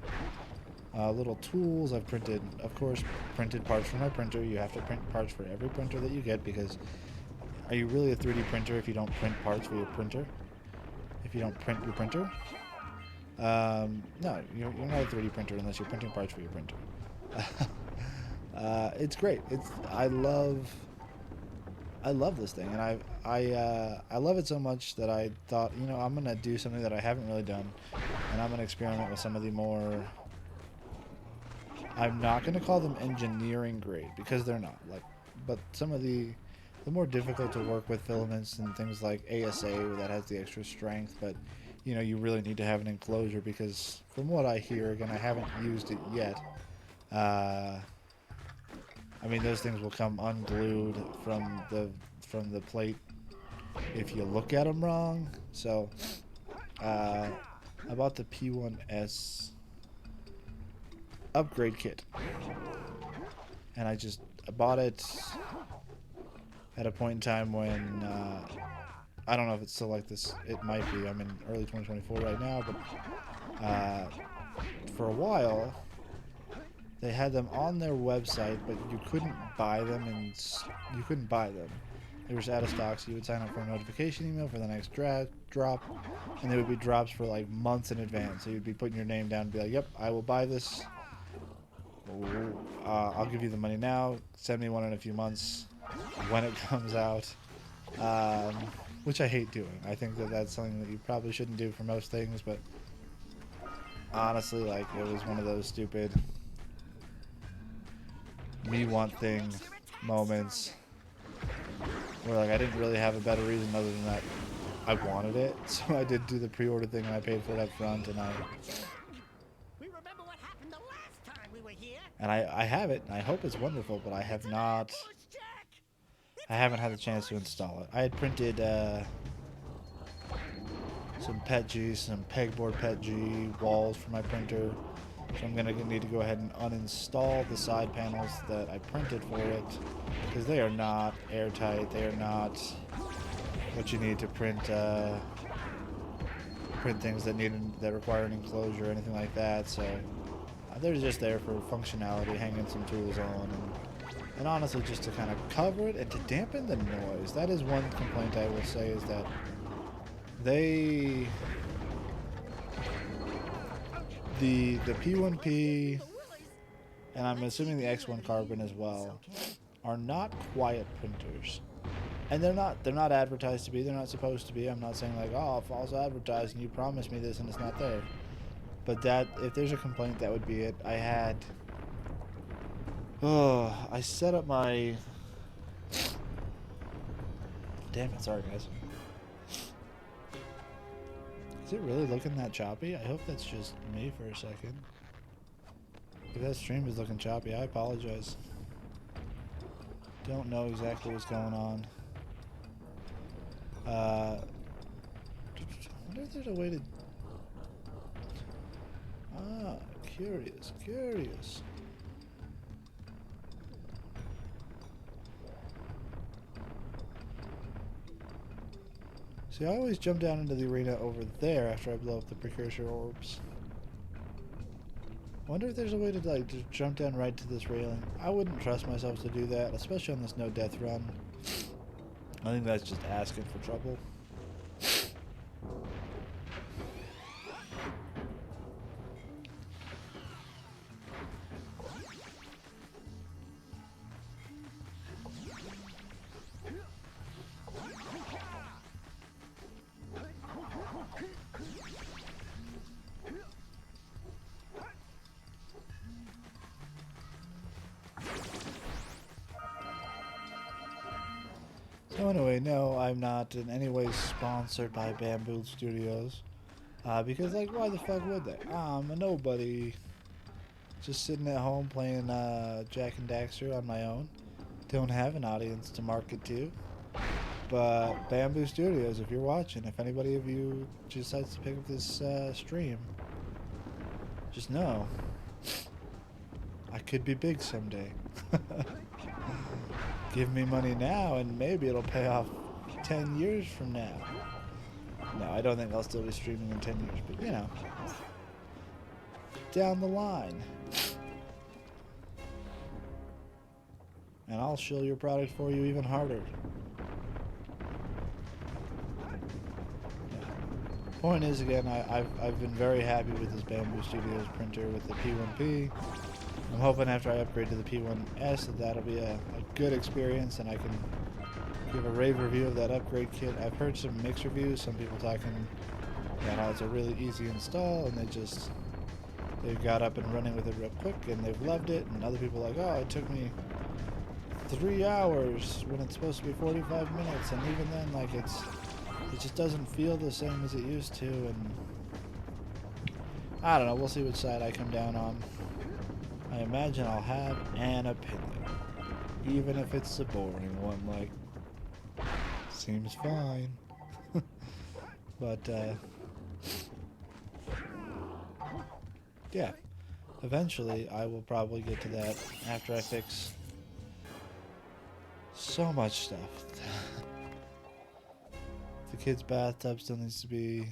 little tools. I've printed, of course, printed parts for my printer. You have to print parts for every printer that you get, because are you really a 3D printer if you don't print parts for your printer? If you don't print your printer? No, you're not a 3D printer unless you're printing parts for your printer. It's great. I love this thing, and I love it so much that I thought, I'm gonna do something that I haven't really done, and I'm gonna experiment with some of the more, I'm not gonna call them engineering grade, because they're not, but some of the more difficult to work with filaments and things like ASA that has the extra strength, but you really need to have an enclosure, because from what I hear, again, I haven't used it yet, I mean, those things will come unglued from the plate if you look at them wrong. So I bought the P1S upgrade kit. And I bought it at a point in time when, I don't know if it's still like this. It might be. I'm in early 2024 right now, but for a while, they had them on their website, but you couldn't buy them, and you couldn't buy them. They were just out of stock, so you would sign up for a notification email for the next drop, and they would be drops for like months in advance. So you'd be putting your name down and be like, yep, I will buy this. I'll give you the money now. Send me one in a few months when it comes out. Which I hate doing. I think that that's something that you probably shouldn't do for most things, but honestly, like, it was one of those stupid me want thing moments where, like, I didn't really have a better reason other than that I wanted it. So I did do the pre-order thing and I paid for it up front, and We remember what happened the last time we were here. I have it, and I hope it's wonderful, but I have not... Bush, Jack. I haven't had the chance to install it. I had printed some PETG, some pegboard PETG walls for my printer. So I'm going to need to go ahead and uninstall the side panels that I printed for it, because they are not airtight. They are not what you need to print things that require an enclosure or anything like that. So they're just there for functionality, hanging some tools on, and honestly just to kind of cover it and to dampen the noise. That is one complaint I will say, is that the P1P, and I'm assuming the X1 Carbon as well, are not quiet printers. And they're not advertised to be. They're not supposed to be. I'm not saying like, oh, false advertising, you promised me this and it's not there. But that, if there's a complaint, that would be it. I set up my... Damn it, sorry guys. Is it really looking that choppy? I hope that's just me for a second. If that stream is looking choppy, I apologize. Don't know exactly what's going on. I wonder if there's a way to... curious. See, I always jump down into the arena over there after I blow up the precursor orbs. I wonder if there's a way to, like, just jump down right to this railing. I wouldn't trust myself to do that, especially on this no death run. I think that's just asking for trouble. So anyway, no, I'm not in any way sponsored by Bamboo Studios. Because, like, why the fuck would they? I'm a nobody. Just sitting at home playing Jak and Daxter on my own. Don't have an audience to market to. But Bamboo Studios, if you're watching, if anybody of you decides to pick up this stream, just know I could be big someday. Give me money now and maybe it'll pay off 10 years from now. No, I don't think I'll still be streaming in 10 years, but you know, down the line. And I'll shill your product for you even harder. Yeah. Point is, again, I've been very happy with this Bamboo Studios printer with the P1P. I'm hoping after I upgrade to the P1S that'll be a good experience and I can give a rave review of that upgrade kit. I've heard some mixed reviews, some people talking about how it's a really easy install and they got up and running with it real quick and they've loved it, and other people are like, oh, it took me 3 hours when it's supposed to be 45 minutes, and even then, like, it just doesn't feel the same as it used to, and I don't know, we'll see which side I come down on. I imagine I'll have an opinion, even if it's a boring one, like, seems fine. But, yeah. Eventually, I will probably get to that after I fix so much stuff. The kid's bathtub still needs to be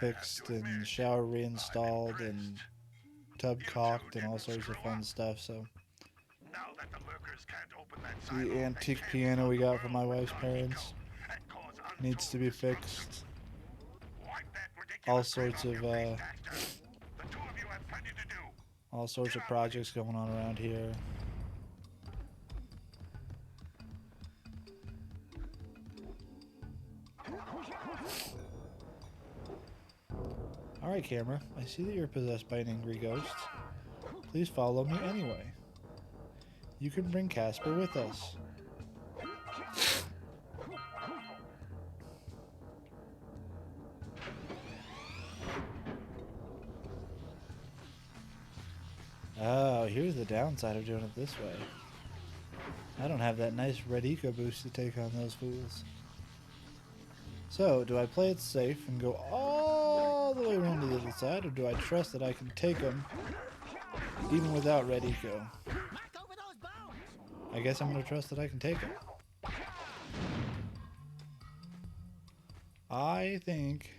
fixed and shower reinstalled and tub caulked and all sorts of fun stuff. So the antique piano we got from my wife's parents needs to be fixed. All sorts of projects going on around here. Alright, camera. I see that you're possessed by an angry ghost. Please follow me anyway. You can bring Casper with us. Oh, here's the downside of doing it this way. I don't have that nice red eco boost to take on those fools. So, do I play it safe and go all the way around to the other side, or do I trust that I can take them even without red eco? I guess I'm going to trust that I can take them. I think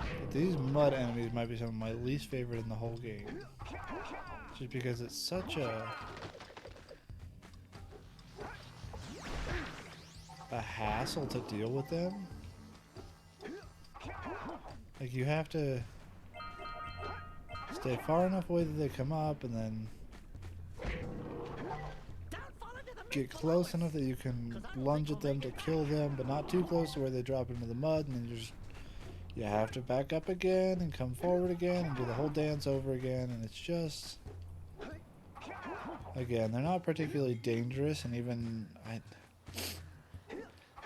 that these mud enemies might be some of my least favorite in the whole game. Just because it's such a hassle to deal with them. Like, you have to stay far enough away that they come up and then get close enough that you can lunge at them to kill them, but not too close to where they drop into the mud, and then you have to back up again and come forward again and do the whole dance over again, and it's just, again, they're not particularly dangerous, and even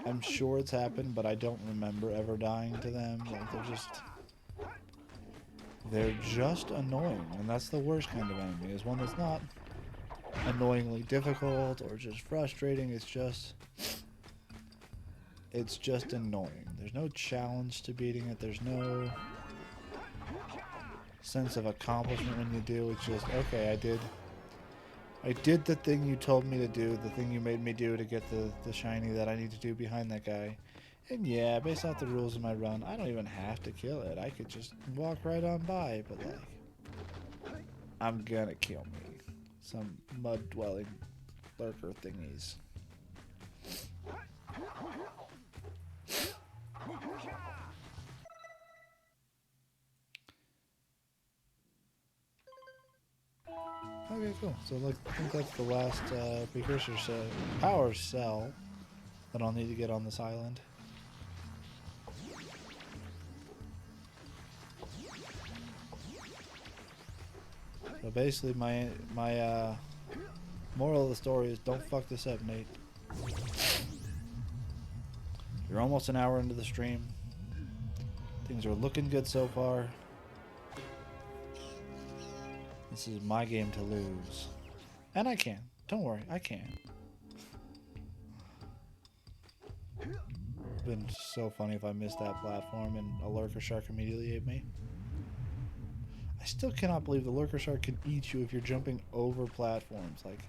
I'm sure it's happened, but I don't remember ever dying to them. Like, they're just annoying, and that's the worst kind of enemy, is one that's not annoyingly difficult or just frustrating. It's just annoying. There's no challenge to beating it. There's no sense of accomplishment when you do. It's just, okay, I did the thing you told me to do, the thing you made me do to get the shiny that I need to do behind that guy. And yeah, based off the rules of my run, I don't even have to kill it. I could just walk right on by, but like, I'm gonna kill me. Some mud-dwelling lurker thingies. Okay, cool. So look, I think that's the last precursor power cell that I'll need to get on this island. So basically, my moral of the story is don't fuck this up, Nate. You're almost an hour into the stream. Things are looking good so far. This is my game to lose. And I can. Don't worry, I can. It's been so funny if I missed that platform and a lurker shark immediately ate me. I still cannot believe the lurker shark can eat you if you're jumping over platforms. Like,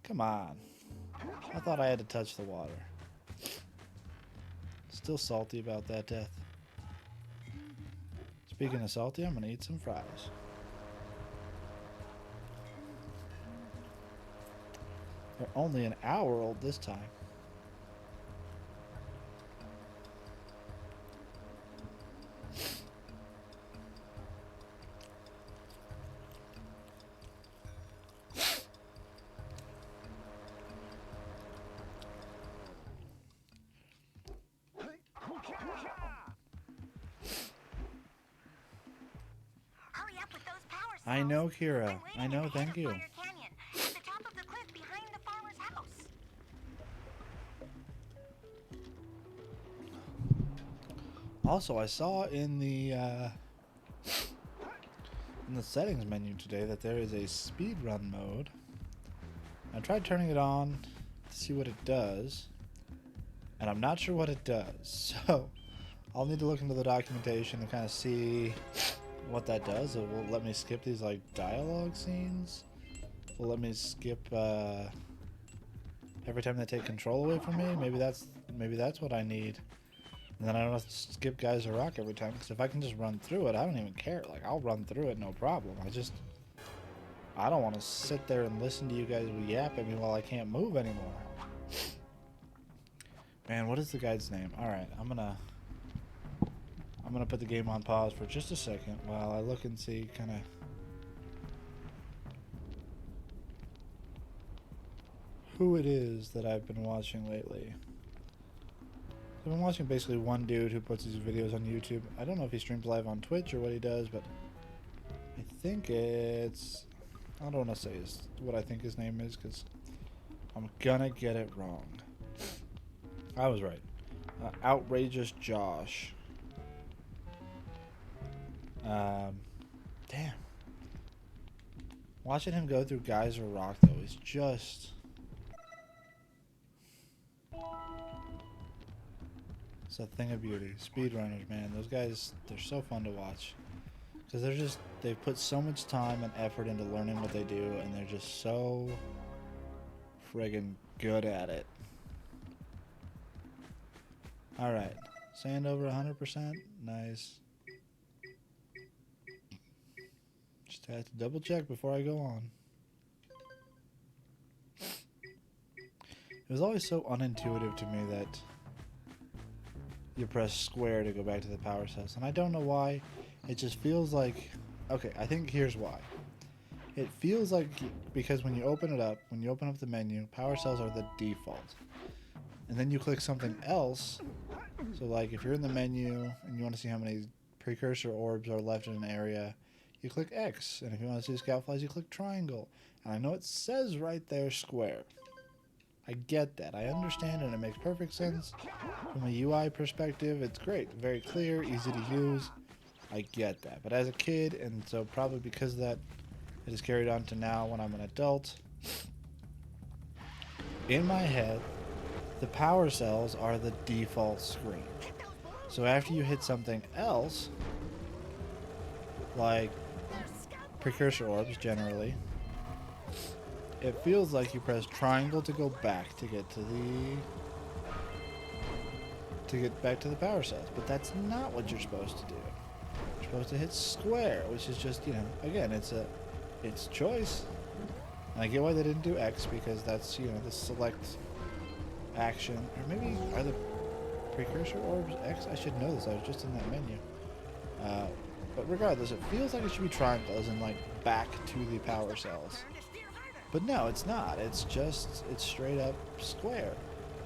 come on. I thought I had to touch the water. Still salty about that death. Speaking of salty, I'm gonna eat some fries. They're only an hour old this time. Hurry up with those power cells. I know, Kira. I know, thank you. Also, I saw in the settings menu today that there is a speedrun mode. I tried turning it on to see what it does, and I'm not sure what it does. So I'll need to look into the documentation and kind of see what that does. It will let me skip these like dialogue scenes. It will let me skip every time they take control away from me. Maybe that's what I need. And then I don't have to skip Guys Who Rock every time. Because if I can just run through it, I don't even care. Like, I'll run through it, no problem. I don't want to sit there and listen to you guys yap at me while I can't move anymore. Man, what is the guy's name? Alright, I'm gonna put the game on pause for just a second while I look and see kind of who it is that I've been watching lately. I've been watching basically one dude who puts these videos on YouTube. I don't know if he streams live on Twitch or what he does, but I think it's... I don't want to say what I think his name is because I'm gonna get it wrong. I was right. Outrageous Josh. Damn. Watching him go through Guys Who Rock though is just... It's a thing of beauty. Speedrunners, man. Those guys, they're so fun to watch. Because they've put so much time and effort into learning what they do, and they're just so friggin' good at it. Alright. Sand over 100%. Nice. Just had to double check before I go on. It was always so unintuitive to me that you press square to go back to the power cells. And I don't know why. It just feels like... Okay, I think here's why. It feels like... Because when you open up the menu, power cells are the default. And then you click something else. So like if you're in the menu and you want to see how many precursor orbs are left in an area, you click X. And if you want to see scout flies, you click triangle. And I know it says right there square. I get that. I understand and it makes perfect sense. From a UI perspective, it's great. Very clear, easy to use. I get that. But as a kid, and so probably because of that, it has carried on to now when I'm an adult. In my head, the power cells are the default screen. So after you hit something else, like precursor orbs generally, it feels like you press triangle to go back to get back to the power cells, but that's not what you're supposed to do. You're supposed to hit square, which is just, you know, again, it's choice. And I get why they didn't do X because that's, you know, the select action, or maybe are the precursor orbs X? I should know this. I was just in that menu. But regardless, it feels like it should be triangle, as in like back to the power cells. But no, it's not. It's straight up square.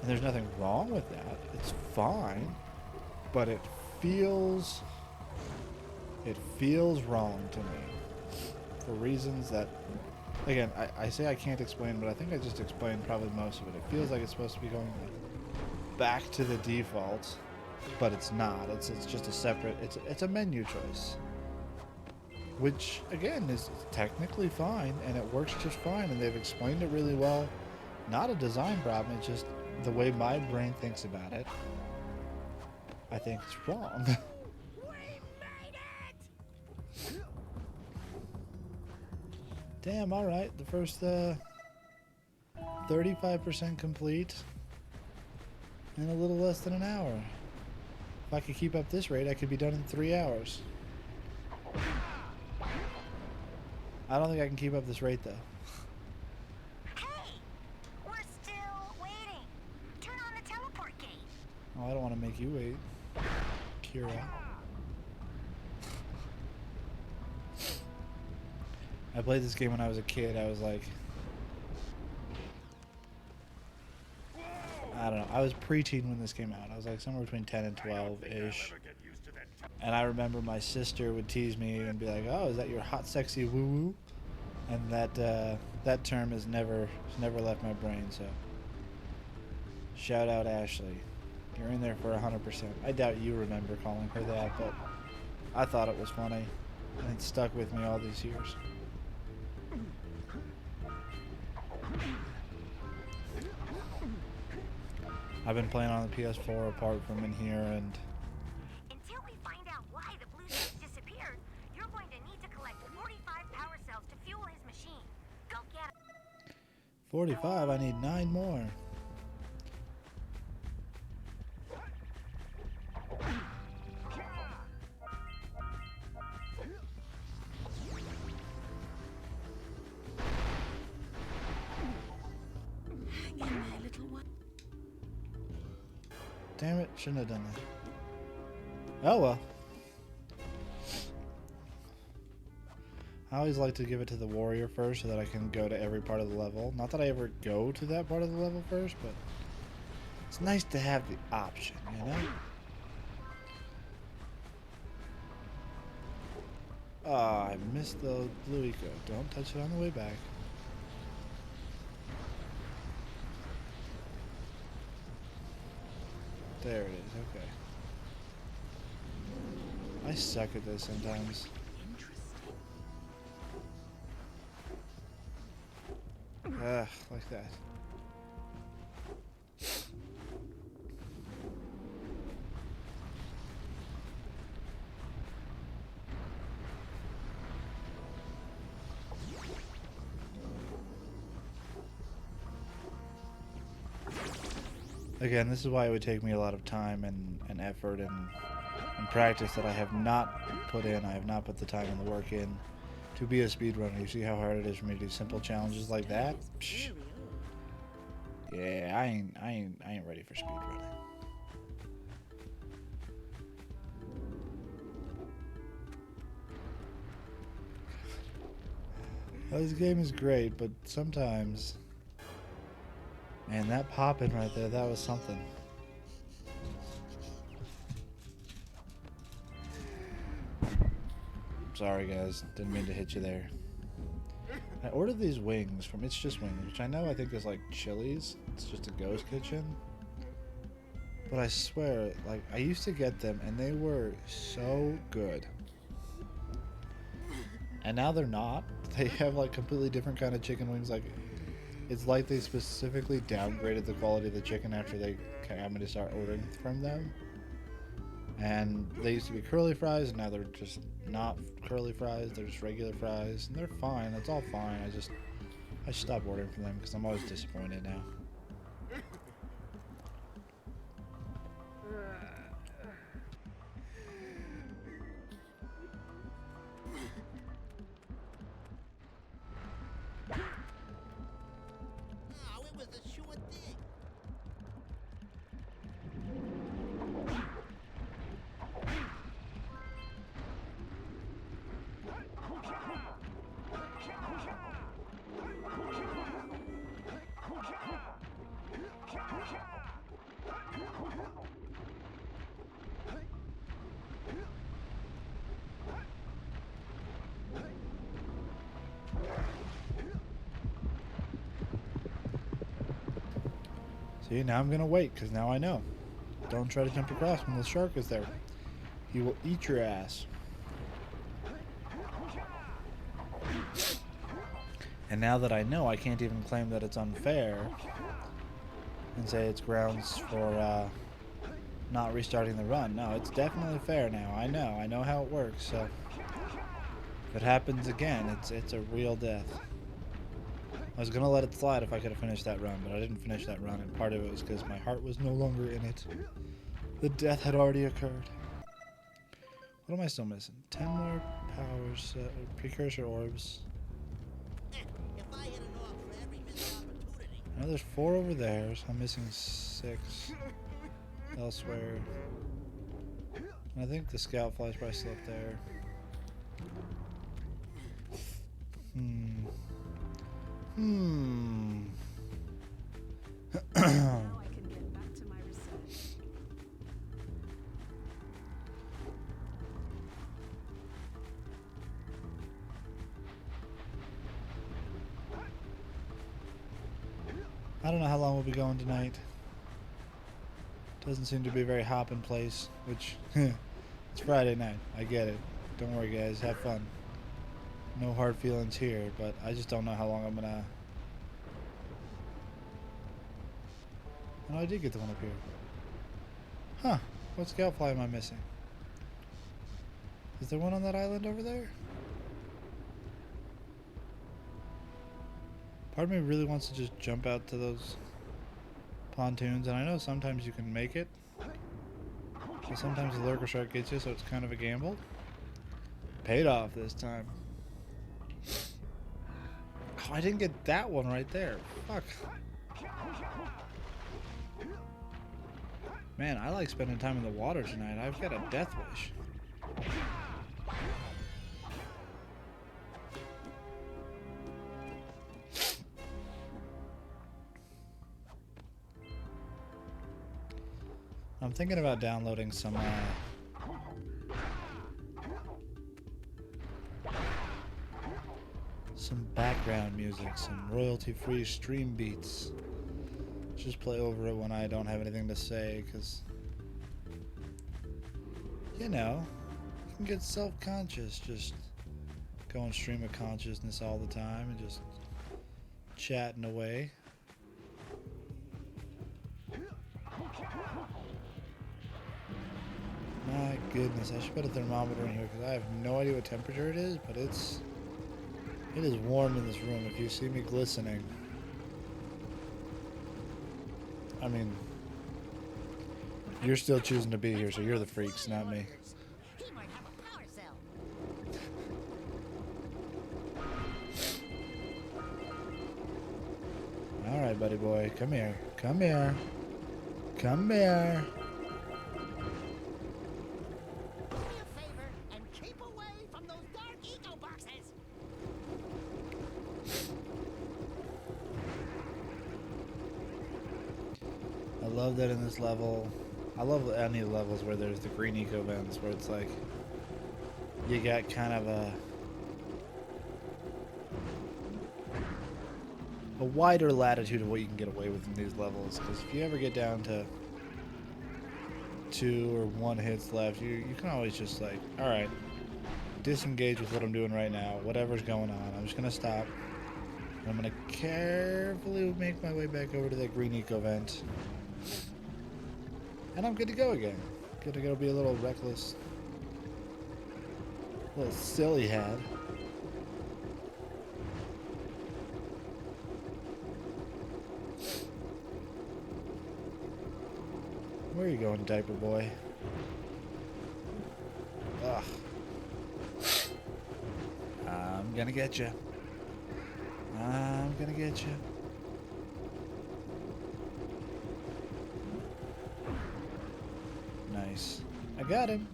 And there's nothing wrong with that. It's fine. But it feels wrong to me. For reasons that, again, I say I can't explain, but I think I just explained probably most of it. It feels like it's supposed to be going back to the default, but it's not. It's just a separate, it's a menu choice. Which, again, is technically fine, and it works just fine, and they've explained it really well. Not a design problem, it's just the way my brain thinks about it. I think it's wrong. We made it! Damn, alright. The first 35% complete in a little less than an hour. If I could keep up this rate, I could be done in 3 hours. I don't think I can keep up this rate, though. Hey! We're still waiting. Turn on the teleport gate. Oh, I don't want to make you wait, Kira. I played this game when I was a kid. I was like... I don't know. I was preteen when this came out. I was like somewhere between 10 and 12-ish. And I remember my sister would tease me and be like, "Oh, is that your hot, sexy woo-woo?" And that term has never left my brain. So, shout out Ashley, you're in there for 100%. I doubt you remember calling her that, but I thought it was funny, and it stuck with me all these years. I've been playing on the PS4 apart from in here, and Until we find out why the blue ships disappeared, you're going 45, I need 9 more. Hang in there, little one. Damn it, shouldn't have done that. Oh well. I always like to give it to the warrior first so that I can go to every part of the level. Not that I ever go to that part of the level first, but it's nice to have the option, you know? Ah, I missed the blue eco. Don't touch it on the way back. There it is, okay. I suck at this sometimes. Ugh, like that. Again, this is why it would take me a lot of time and effort and practice that I have not put in. I have not put the time and the work in to be a speedrunner. You see how hard it is for me to do simple challenges like that? Psh. Yeah, I ain't ready for speedrunning. This game is great, but sometimes, man, that pop-in right there, that was something. Sorry guys, didn't mean to hit you there. I ordered these wings from It's Just Wings, which I think is like Chili's. It's just a ghost kitchen. But I swear, like, I used to get them and they were so good. And now they're not. They have like completely different kind of chicken wings. Like, it's like they specifically downgraded the quality of the chicken after they got me to start ordering from them. And they used to be curly fries, and now they're just not curly fries. They're just regular fries, and they're fine. That's all fine. I stopped ordering from them because I'm always disappointed now. Oh, it was a sure thing. See, now I'm gonna wait because now I know. Don't try to jump across when the shark is there. He will eat your ass. And now that I know, I can't even claim that it's unfair and say it's grounds for not restarting the run. No, it's definitely fair now. I know how it works. So if it happens again, it's a real death. I was gonna let it slide if I could have finished that run, but I didn't finish that run, and part of it was because my heart was no longer in it. The death had already occurred. What am I still missing? 10 more powers, precursor orbs. If I had an orb for every missed opportunity. I know there's 4 over there, so I'm missing 6 elsewhere. And I think the scout fly's probably still up there. Now I can get back to my research. I don't know how long we'll be going tonight. Doesn't seem to be a very hopping place, which, it's Friday night. I get it. Don't worry guys, have fun. No hard feelings here, but I just don't know how long I'm gonna... Oh, I did get the one up here. Huh, what scout fly am I missing? Is there one on that island over there? Part of me really wants to just jump out to those pontoons, and I know sometimes you can make it. But sometimes the lurker shark gets you, so it's kind of a gamble. Paid off this time. Oh, I didn't get that one right there. Fuck. Man, I like spending time in the water tonight. I've got a death wish. I'm thinking about downloading some background music, some royalty-free stream beats. Just play over it when I don't have anything to say, because, you know, you can get self-conscious just going stream of consciousness all the time and just chatting away. My goodness, I should put a thermometer in here because I have no idea what temperature it is, but it is warm in this room. If you see me glistening, I mean, you're still choosing to be here, so you're the freaks, not me. He might have a power cell. All right, buddy boy, come here, come here, come here. Do me a favor and keep away from those dark eco boxes. I love that in this level. I love any of the levels where there's the green eco vents, where it's like you got kind of a wider latitude of what you can get away with in these levels. Because if you ever get down to 2 or 1 hits left, you can always just like, all right, disengage with what I'm doing right now. Whatever's going on, I'm just gonna stop. I'm gonna carefully make my way back over to that green eco vent. And I'm good to go again. Good to go be a little reckless. A little silly hat. Where are you going, diaper boy? Ugh. I'm gonna get you. I'm gonna get you. Nice. I got him.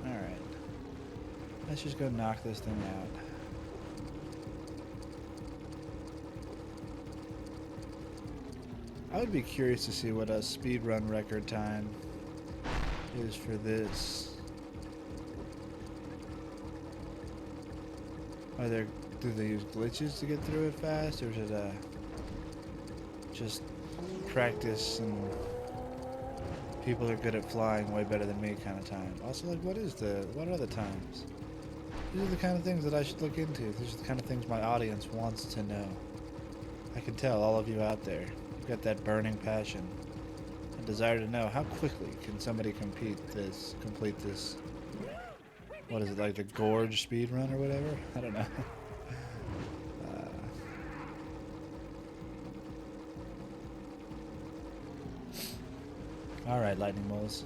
Alright. Let's just go knock this thing out. I would be curious to see what a speedrun record time is for this. Do they use glitches to get through it fast, or is it just practice and people are good at flying way better than me kind of time? Also, like, what are the times? These are the kind of things that I should look into. These are the kind of things my audience wants to know. I can tell all of you out there, you've got that burning passion, a desire to know how quickly can somebody complete this, what is it, like the Gorge speed run or whatever? I don't know. Alright, lightning moles.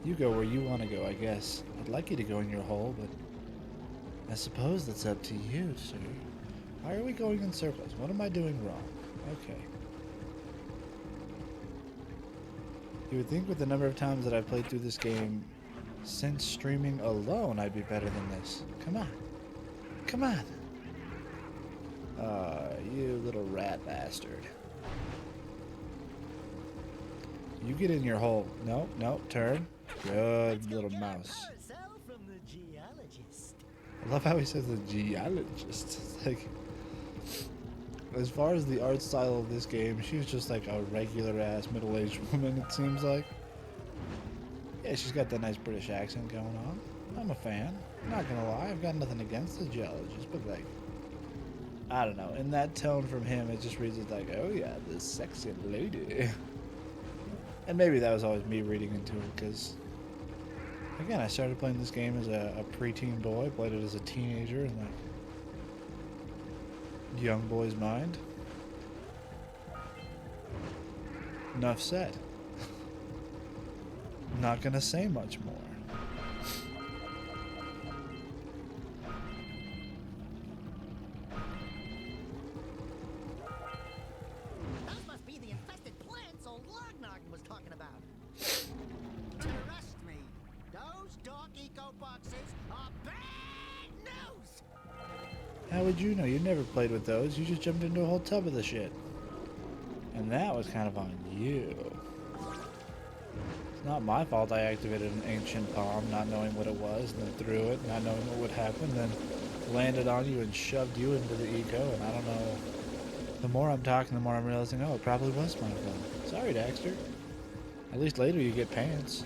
You go where you want to go, I guess. I'd like you to go in your hole, but I suppose that's up to you, sir. Why are we going in circles? What am I doing wrong? Okay. You would think with the number of times that I've played through this game since streaming alone, I'd be better than this. Come on. Come on. You little rat bastard. You get in your hole. No, no, turn. Good little mouse. Power cell from the geologist. I love how he says the geologist. It's like, as far as the art style of this game, she's just like a regular ass middle-aged woman, it seems like. Yeah, she's got that nice British accent going on. I'm a fan. I'm not gonna lie, I've got nothing against the geologist, but like, I don't know. In that tone from him, it just reads it like, oh yeah, this sexy lady. And maybe that was always me reading into it, because Again, I started playing this game as a preteen boy, played it as a teenager in the young boy's mind. Enough said. Not gonna say much more. Those must be the infested plants old Lognoggin was talking about. Trust me, those dark eco boxes are bad news. How would you know? You never played with those. You just jumped into a whole tub of the shit. And that was kind of on you. It's not my fault I activated an ancient bomb, not knowing what it was, and then threw it, not knowing what would happen, then landed on you and shoved you into the eco, and I don't know. The more I'm talking, the more I'm realizing, oh, it probably was my fault. Sorry, Daxter. At least later you get pants.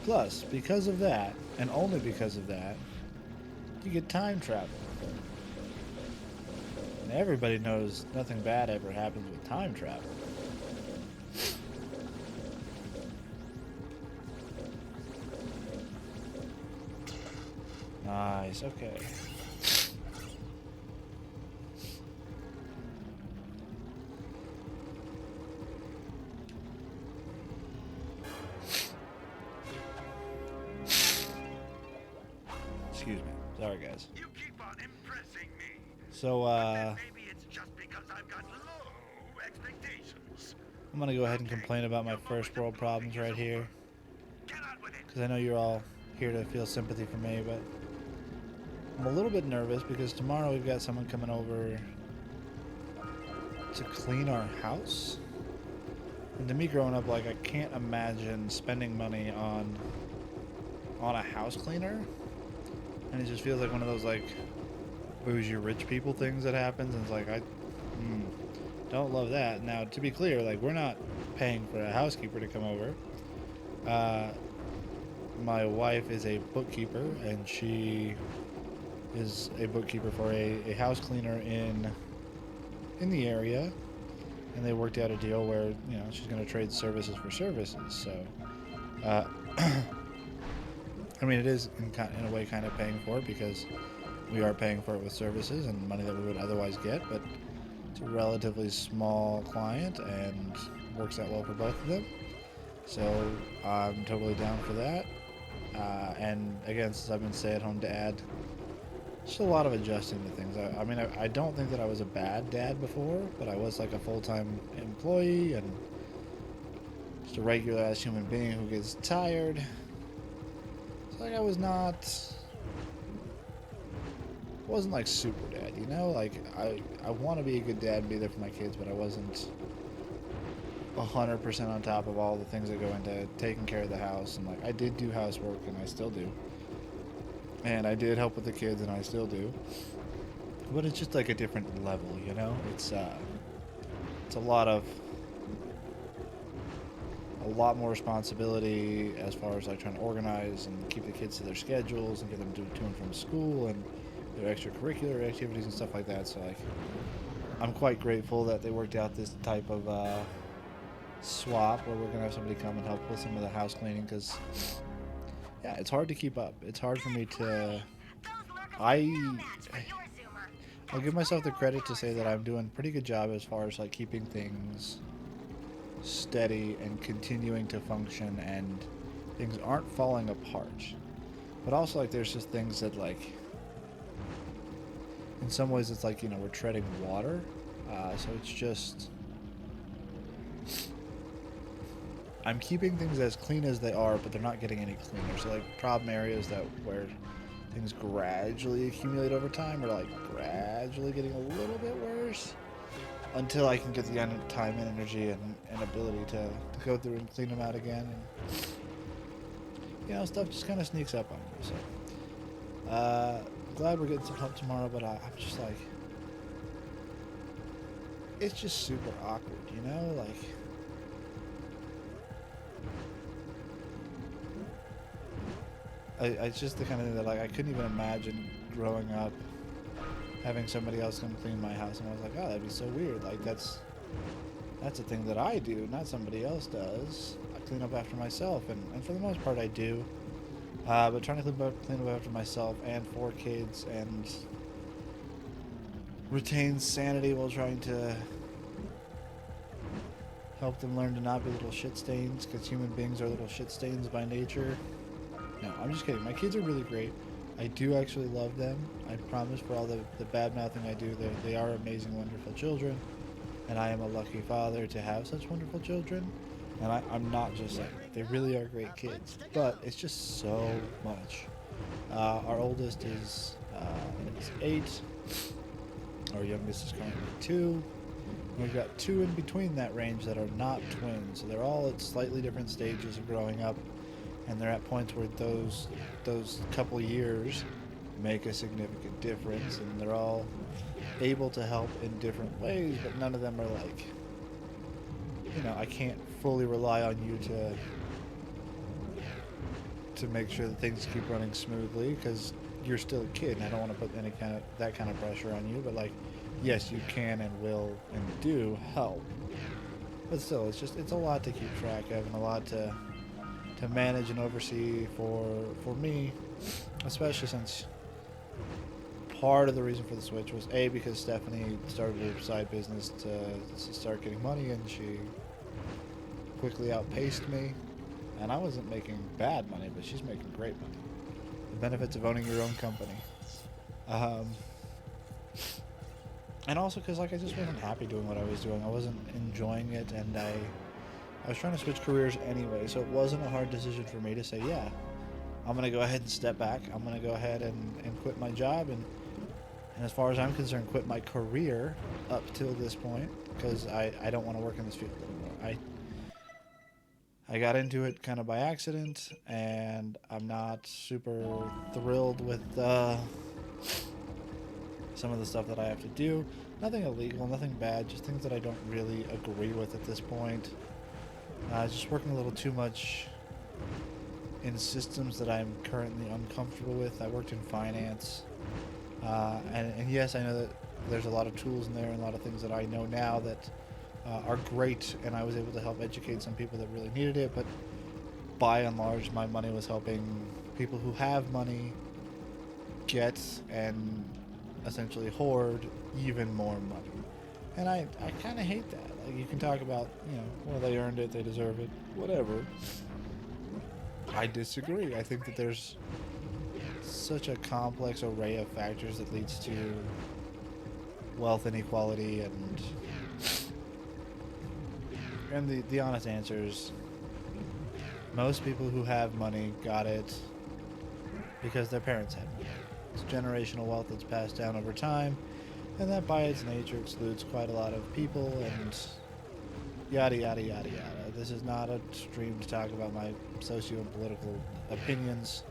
Plus, because of that, and only because of that, you get time travel. And everybody knows nothing bad ever happens with time travel. Nice, okay. Excuse me. Sorry, guys. You keep on impressing me. So, Maybe it's just because I've got low expectations. I'm gonna go ahead and complain about my first world problems right here. Get on with it. Because I know you're all here to feel sympathy for me, but I'm a little bit nervous because tomorrow we've got someone coming over to clean our house. And to me growing up, like, I can't imagine spending money on a house cleaner. And it just feels like one of those, like, bougie rich people things that happens. And it's like, I don't love that. Now, to be clear, like, we're not paying for a housekeeper to come over. My wife is a bookkeeper, and she is a bookkeeper for a house cleaner in the area. And they worked out a deal where, you know, she's going to trade services for services. So, I mean, it is in a way kind of paying for it because we are paying for it with services and money that we would otherwise get, but it's a relatively small client and works out well for both of them. So I'm totally down for that. And again, since I've been stay-at-home dad, just a lot of adjusting to things. I mean, I don't think that I was a bad dad before, but I was like a full-time employee and just a regular-ass human being who gets tired. It's like I wasn't like super dad, you know? Like, I want to be a good dad and be there for my kids, but I wasn't 100% on top of all the things that go into taking care of the house. And like, I did do housework, and I still do. And I did help with the kids, and I still do. But it's just like a different level, you know? It's a lot more responsibility as far as like trying to organize and keep the kids to their schedules and get them to and from school and their extracurricular activities and stuff like that. So like, I'm quite grateful that they worked out this type of swap where we're gonna have somebody come and help with some of the house cleaning, because yeah, it's hard to keep up. It's hard for me to. I'll give myself the credit to say that I'm doing a pretty good job as far as like keeping things steady and continuing to function, and things aren't falling apart. But also, like, there's just things that, like, in some ways it's like, you know, we're treading water. So it's just, I'm keeping things as clean as they are, but they're not getting any cleaner. So like, problem areas where things gradually accumulate over time are like gradually getting a little bit worse, until I can get the time and energy and ability to go through and clean them out again. And, you know, stuff just kind of sneaks up on me. So, glad we're getting some help tomorrow, but I'm just like, it's just super awkward, you know? Like, it's just the kind of thing that, like, I couldn't even imagine growing up having somebody else come clean my house, and I was like, oh, that'd be so weird. Like that's a thing that I do, not somebody else does. I clean up after myself, and for the most part I do. But trying to clean up after myself and 4 kids and retain sanity while trying to help them learn to not be little shit stains, because human beings are little shit stains by nature. No, I'm just kidding. My kids are really great. I do actually love them. I promise, for all the bad mouthing I do, they are amazing, wonderful children. And I am a lucky father to have such wonderful children. And I'm not just saying that. They really are great kids. But it's just so much. Our oldest is 8. Our youngest is currently 2. We've got 2 in between that range that are not twins. So they're all at slightly different stages of growing up. And they're at points where those couple years make a significant difference. And they're all able to help in different ways, but none of them are like, you know, I can't fully rely on you to make sure that things keep running smoothly, because you're still a kid and I don't want to put that kind of pressure on you. But like, yes, you can and will and do help, but still, it's a lot to keep track of and a lot to manage and oversee for me, especially since part of the reason for the switch was A, because Stephanie started her side business to start getting money, and she quickly outpaced me. And I wasn't making bad money, but she's making great money. The benefits of owning your own company. And also because, like, I just wasn't happy doing what I was doing. I wasn't enjoying it, and I was trying to switch careers anyway, so it wasn't a hard decision for me to say, yeah, I'm going to go ahead and step back. I'm going to go ahead and quit my job, and as far as I'm concerned, quit my career up till this point, because I don't want to work in this field anymore. I got into it kind of by accident, and I'm not super thrilled with some of the stuff that I have to do. Nothing illegal, nothing bad, just things that I don't really agree with at this point. Just working a little too much in systems that I'm currently uncomfortable with. I worked in finance, and yes, I know that there's a lot of tools in there and a lot of things that I know now that are great, and I was able to help educate some people that really needed it, but by and large, my money was helping people who have money get and essentially hoard even more money. And I kind of hate that. Like, you can talk about, you know, well, they earned it, they deserve it, whatever. I disagree. I think that there's such a complex array of factors that leads to wealth inequality, and the honest answer is most people who have money got it because their parents had money. It's generational wealth that's passed down over time, and that by its nature excludes quite a lot of people, and yada yada yada yada. This is not a stream to talk about my socio and political opinions,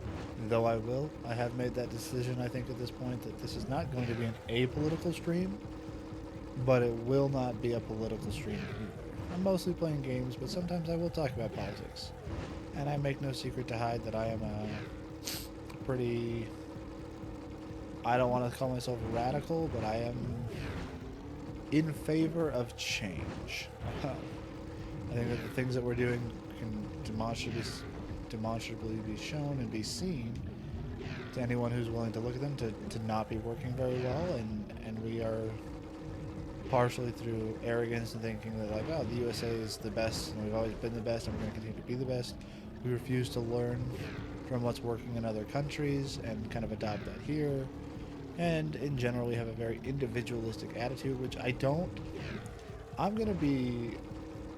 though I will. I have made that decision, I think, at this point, that this is not going to be an apolitical stream, but it will not be a political stream either. I'm mostly playing games, but sometimes I will talk about politics. And I make no secret to hide that I am a pretty... I don't want to call myself radical, but I am in favor of change. I think that the things that we're doing can demonstrably be shown and be seen to anyone who's willing to look at them to not be working very well, and we are partially through arrogance and thinking that, like, oh, the USA is the best and we've always been the best and we're going to continue to be the best. We refuse to learn from what's working in other countries and kind of adopt that here. And in general, we have a very individualistic attitude, which I don't... I'm going to be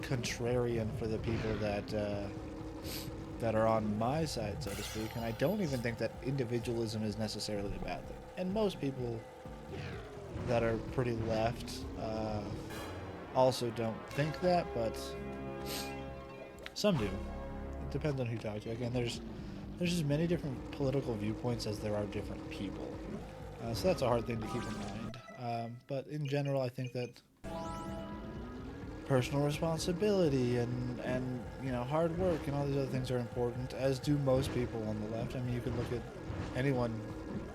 contrarian for the people that are on my side, so to speak, and I don't even think that individualism is necessarily a bad thing. And most people that are pretty left also don't think that, but some do. It depends on who you talk to. Again, there's as many different political viewpoints as there are different people. So that's a hard thing to keep in mind. But in general, I think that personal responsibility and you know, hard work and all these other things are important, as do most people on the left. I mean, you can look at anyone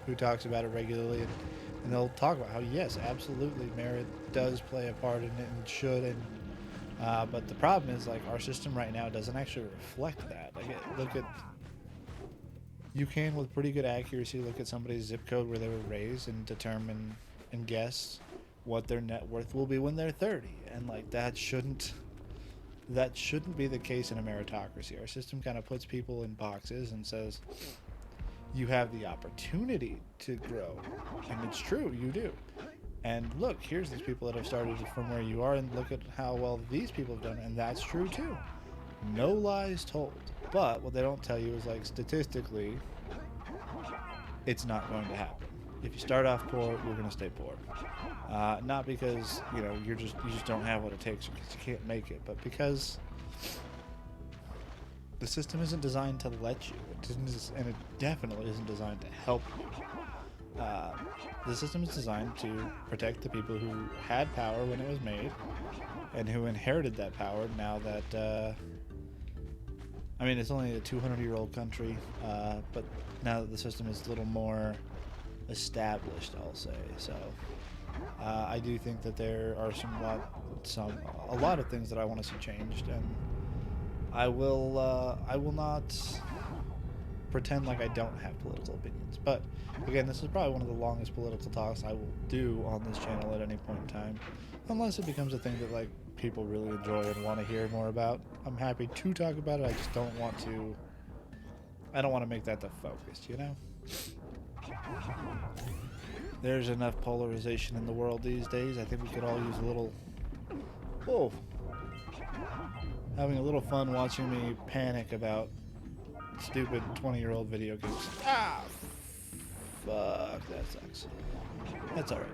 who talks about it regularly, and And they'll talk about how, yes, absolutely, merit does play a part in it and should. And but the problem is, like, our system right now doesn't actually reflect that. Like, look at, you can with pretty good accuracy look at somebody's zip code where they were raised and determine and guess what their net worth will be when they're 30. And like, that shouldn't be the case in a meritocracy. Our system kind of puts people in boxes and says, you have the opportunity to grow. And it's true, you do. And look, here's these people that have started from where you are, and look at how well these people have done, and that's true too. No lies told. But what they don't tell you is, like, statistically, it's not going to happen. If you start off poor, you're going to stay poor. Not because, you know, you just don't have what it takes, because you can't make it, but because the system isn't designed to let you. And it definitely isn't designed to help you. The system is designed to protect the people who had power when it was made, and who inherited that power now that, I mean, it's only a 200-year-old country, but now that the system is a little more established, I'll say. So I do think that there are a lot of things that I want to see changed, and I will not pretend like I don't have political opinions. But again, this is probably one of the longest political talks I will do on this channel at any point in time, unless it becomes a thing that, like, people really enjoy and want to hear more about. I'm happy to talk about it. I just don't want to. I don't want to make that the focus, you know? There's enough polarization in the world these days. I think we could all use a little. Whoa. Having a little fun watching me panic about stupid 20-year-old video games. Ah! Fuck, that sucks. That's alright.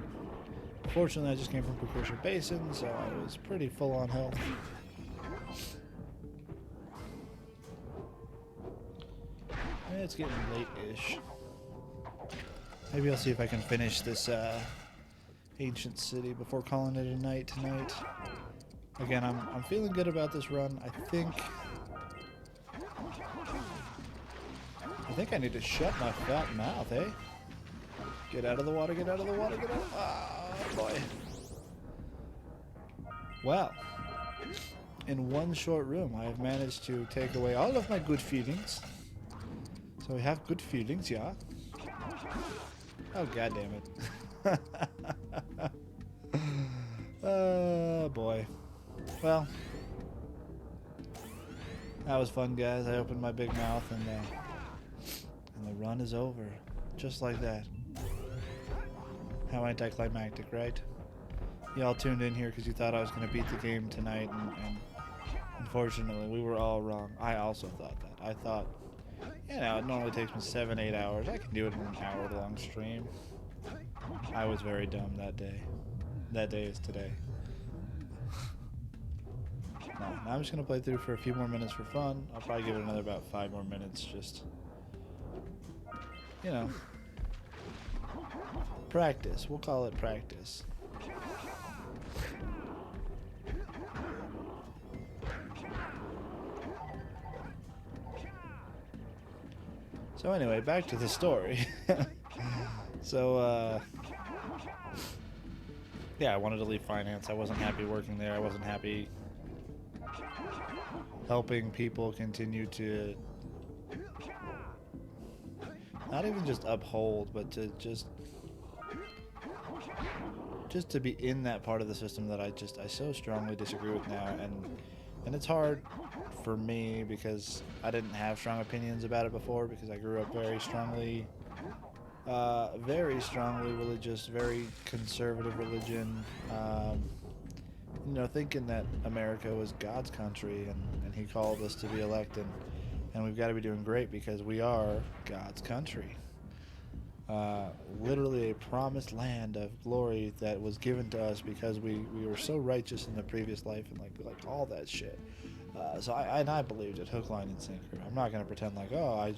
Fortunately, I just came from Precursor Basin, so I was pretty full on health. It's getting late-ish. Maybe I'll see if I can finish this ancient city before calling it a night tonight. Again, I'm feeling good about this run. I think I need to shut my fat mouth, eh? Get out of the water, get out of the water, get out. Oh, boy. Well, in one short room, I have managed to take away all of my good feelings. So we have good feelings, yeah? Oh, god damn it. Oh, boy. Well, that was fun, guys. I opened my big mouth, and the run is over. Just like that. How anticlimactic, right? Y'all tuned in here because you thought I was going to beat the game tonight, and unfortunately, we were all wrong. I also thought that. I thought, you know, it normally takes me 7-8 hours. I can do it in an hour-long stream. I was very dumb that day. That day is today. No, I'm just going to play through for a few more minutes for fun. I'll probably give it another about 5 more minutes, just, you know, practice. We'll call it practice. So anyway, back to the story. So, yeah, I wanted to leave finance. I wasn't happy working there. I wasn't happy helping people continue to not even just uphold, but to just to be in that part of the system that I so strongly disagree with now. And it's hard for me because I didn't have strong opinions about it before, because I grew up very strongly religious, very conservative religion, you know, thinking that America was God's country, and he called us to be elected, and we've got to be doing great because we are God's country. Literally a promised land of glory that was given to us because we were so righteous in the previous life, and like all that shit. So I believed it hook, line, and sinker. I'm not gonna pretend like, oh, I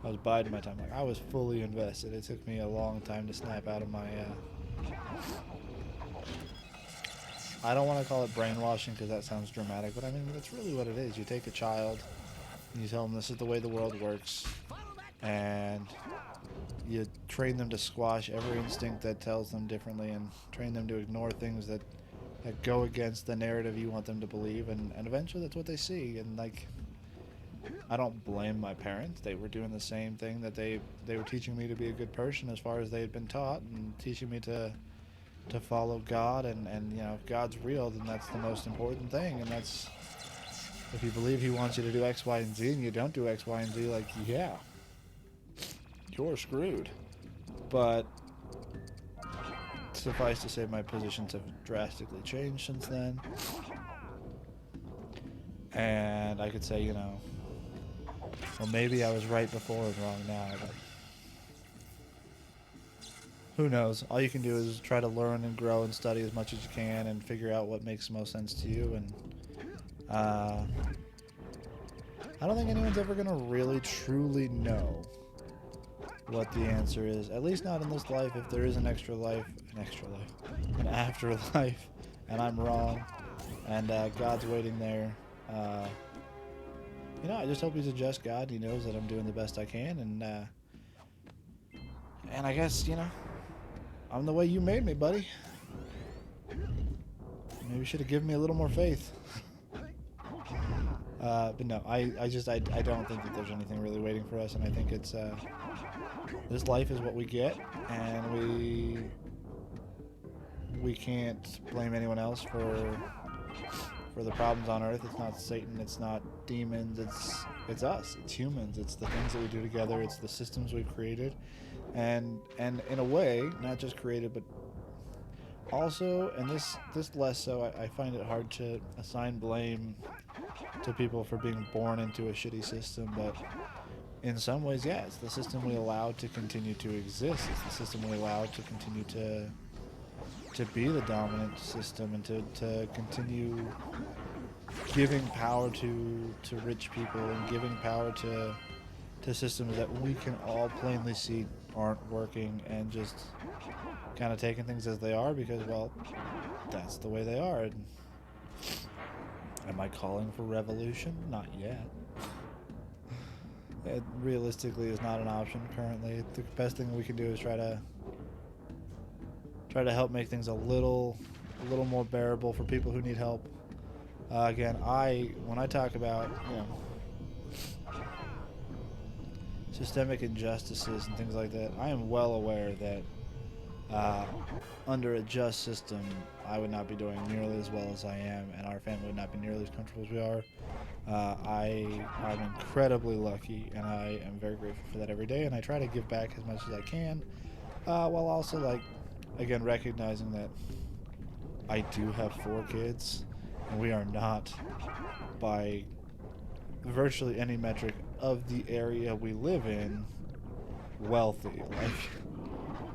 was biding my time. Like, I was fully invested. It took me a long time to snap out of my I don't want to call it brainwashing because that sounds dramatic, but I mean, that's really what it is. You take a child and you tell them this is the way the world works, and you train them to squash every instinct that tells them differently, and train them to ignore things that go against the narrative you want them to believe, and eventually that's what they see. And like, I don't blame my parents. They were doing the same thing that they were teaching me to be a good person as far as they had been taught, and teaching me to follow God, and you know, if God's real, then that's the most important thing. And that's, if you believe he wants you to do X, Y, and Z, and you don't do X, Y, and Z, like, yeah, you're screwed. But suffice to say, my positions have drastically changed since then. And I could say, you know, well, maybe I was right before and wrong now, but who knows? All you can do is try to learn and grow and study as much as you can and figure out what makes most sense to you. And I don't think anyone's ever going to really truly know what the answer is, at least not in this life. If there is an afterlife, and I'm wrong, and God's waiting there, you know, I just hope he's a just God. He knows that I'm doing the best I can, and I guess, you know, I'm the way you made me, buddy. Maybe you should have given me a little more faith. But no, I don't think that there's anything really waiting for us, and I think it's this life is what we get, and we can't blame anyone else for the problems on Earth. It's not Satan, it's not demons, it's us, it's humans, it's the things that we do together, it's the systems we've created, and in a way, not just created, but also, and this less so, I find it hard to assign blame to people for being born into a shitty system, but in some ways, yeah, it's the system we allowed to continue to exist. It's the system we allowed to continue to be the dominant system, and to continue giving power to rich people, and giving power to systems that we can all plainly see aren't working, and just kind of taking things as they are because, well, that's the way they are. And am I calling for revolution? Not yet. It realistically is not an option currently. The best thing we can do is try to help make things a little more bearable for people who need help. Again, when I talk about, you know, systemic injustices and things like that, I am well aware that under a just system, I would not be doing nearly as well as I am, and our family would not be nearly as comfortable as we are. I'm incredibly lucky, and I am very grateful for that every day, and I try to give back as much as I can, while also, like, again, recognizing that I do have 4 kids, and we are not, by virtually any metric of the area we live in, wealthy. Like,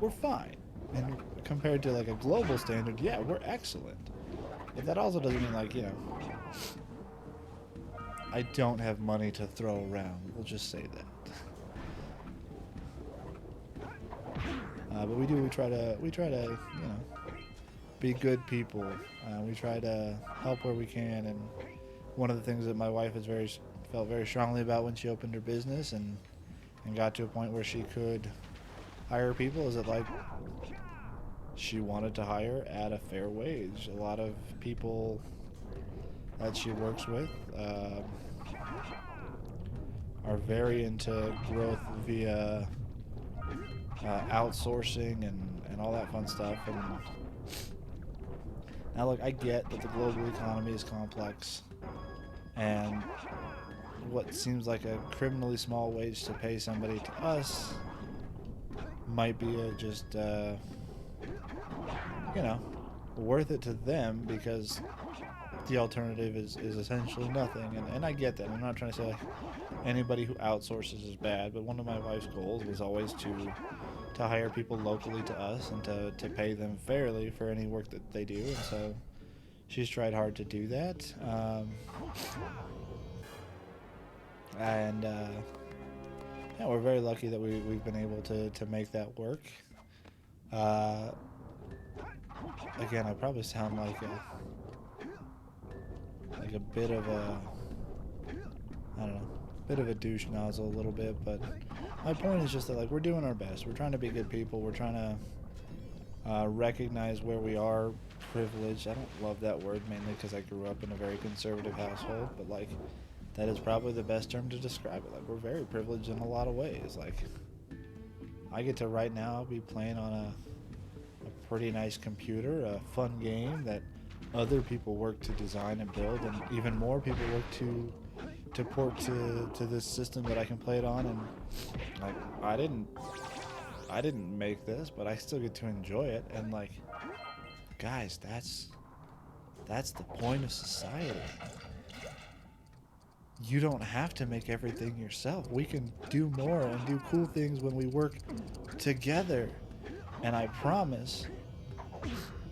we're fine. And compared to, like, a global standard, yeah, we're excellent. But that also doesn't mean, like, you know, I don't have money to throw around. We'll just say that. But we try to, you know, be good people. We try to help where we can. And one of the things that my wife has felt very strongly about when she opened her business and got to a point where she could hire people is that, like, she wanted to hire at a fair wage. A lot of people that she works with are very into growth via outsourcing and all that fun stuff. And now, look, I get that the global economy is complex, and what seems like a criminally small wage to pay somebody to us might be you know, worth it to them, because the alternative is essentially nothing. And I get that. I'm not trying to say, like, anybody who outsources is bad, but one of my wife's goals was always to hire people locally to us and to pay them fairly for any work that they do. And so she's tried hard to do that. Yeah, we're very lucky that we've been able to make that work. Again, I probably sound like a bit of a, I don't know, bit of a douche nozzle a little bit, but my point is just that like we're doing our best. We're trying to be good people. We're trying to recognize where we are privileged. I don't love that word mainly because I grew up in a very conservative household, but like that is probably the best term to describe it. Like we're very privileged in a lot of ways. Like I get to right now be playing on a pretty nice computer, a fun game that other people work to design and build, and even more people work to port to this system that I can play it on. And like I didn't make this, but I still get to enjoy it. And like, guys, that's the point of society. You don't have to make everything yourself. We can do more and do cool things when we work together. And I promise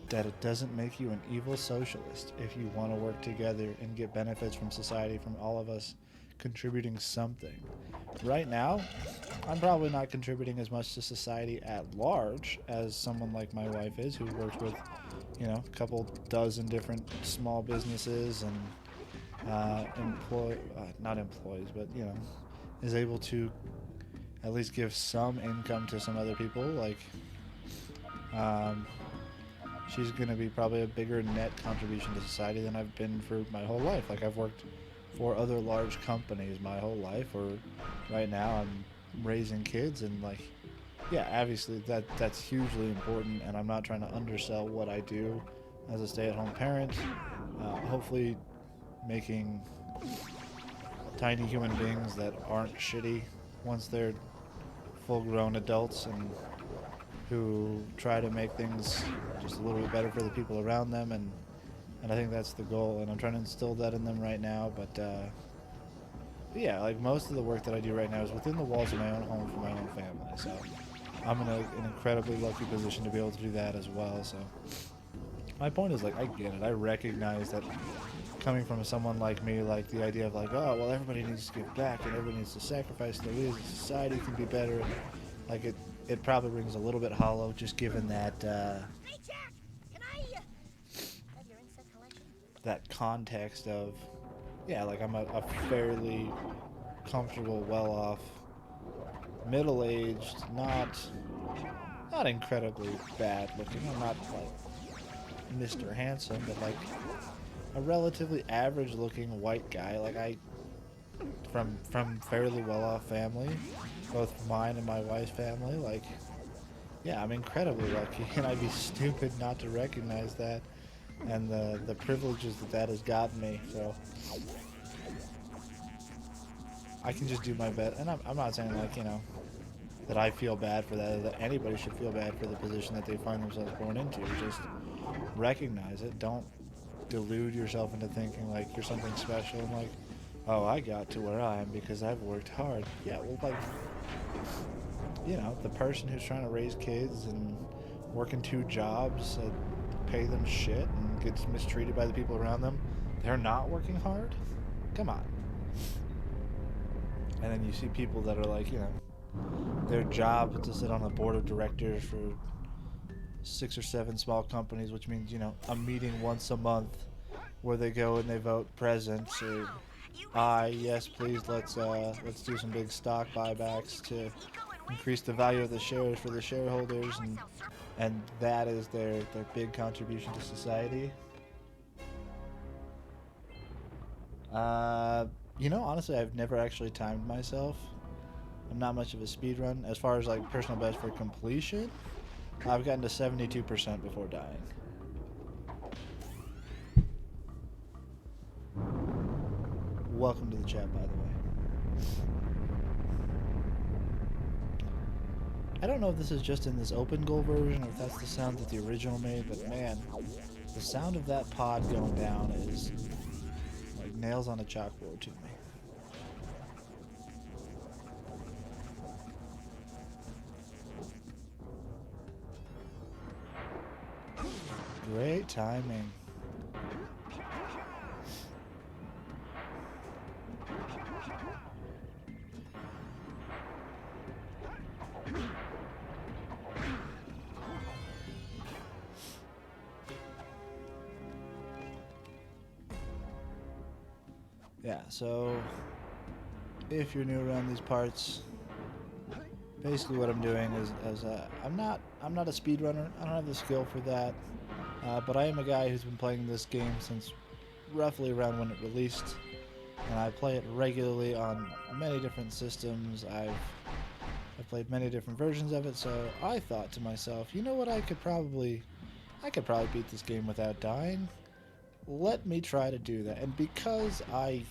that it doesn't make you an evil socialist if you want to work together and get benefits from society, from all of us contributing something. Right now, I'm probably not contributing as much to society at large as someone like my wife is, who works with, you know, a couple dozen different small businesses and not employees, but, you know, is able to at least give some income to some other people. Like, she's going to be probably a bigger net contribution to society than I've been for my whole life. Like, I've worked for other large companies my whole life, or right now I'm raising kids, and like, yeah, obviously that's hugely important, and I'm not trying to undersell what I do as a stay-at-home parent. Hopefully making tiny human beings that aren't shitty once they're full-grown adults, and who try to make things just a little bit better for the people around them, and I think that's the goal, and I'm trying to instill that in them right now. But yeah, like most of the work that I do right now is within the walls of my own home for my own family, so I'm in an incredibly lucky position to be able to do that as well. So my point is, like, I get it. I recognize that coming from someone like me, like the idea of like, oh, well, everybody needs to give back and everybody needs to sacrifice so we as a society can be better, and like it probably rings a little bit hollow, just given that Hey, Jack! Can I, have your insect collection? that context of, yeah, like I'm a fairly comfortable, well-off, middle-aged, not incredibly bad-looking. I'm not like Mr. Handsome, but like a relatively average-looking white guy. Like from fairly well-off family, both mine and my wife's family. Like, yeah, I'm incredibly lucky, and I'd be stupid not to recognize that and the privileges that has gotten me. So I can just do my best, and I'm not saying, like, you know, that I feel bad for that, or that anybody should feel bad for the position that they find themselves born into. Just recognize it. Don't delude yourself into thinking like you're something special and like, oh, I got to where I am because I've worked hard. Yeah, well, like, you know, the person who's trying to raise kids and working 2 jobs that pay them shit and gets mistreated by the people around them, they're not working hard? Come on. And then you see people that are like, you know, their job is to sit on a board of directors for 6 or 7 small companies, which means, you know, a meeting once a month where they go and they vote presents, or yes, please, let's do some big stock buybacks to increase the value of the shares for the shareholders, and that is their big contribution to society. You know, honestly, I've never actually timed myself. I'm not much of a speed run. As far as like personal best for completion, I've gotten to 72% before dying. Welcome to the chat, by the way. I don't know if this is just in this open goal version or if that's the sound that the original made, but man, the sound of that pod going down is like nails on a chalkboard to me. Great timing. Yeah, so if you're new around these parts, basically what I'm doing is I'm not a speedrunner. I don't have the skill for that. But I am a guy who's been playing this game since roughly around when it released, and I play it regularly on many different systems. I've played many different versions of it, so I thought to myself, you know what, I could probably beat this game without dying. Let me try to do that. And because I,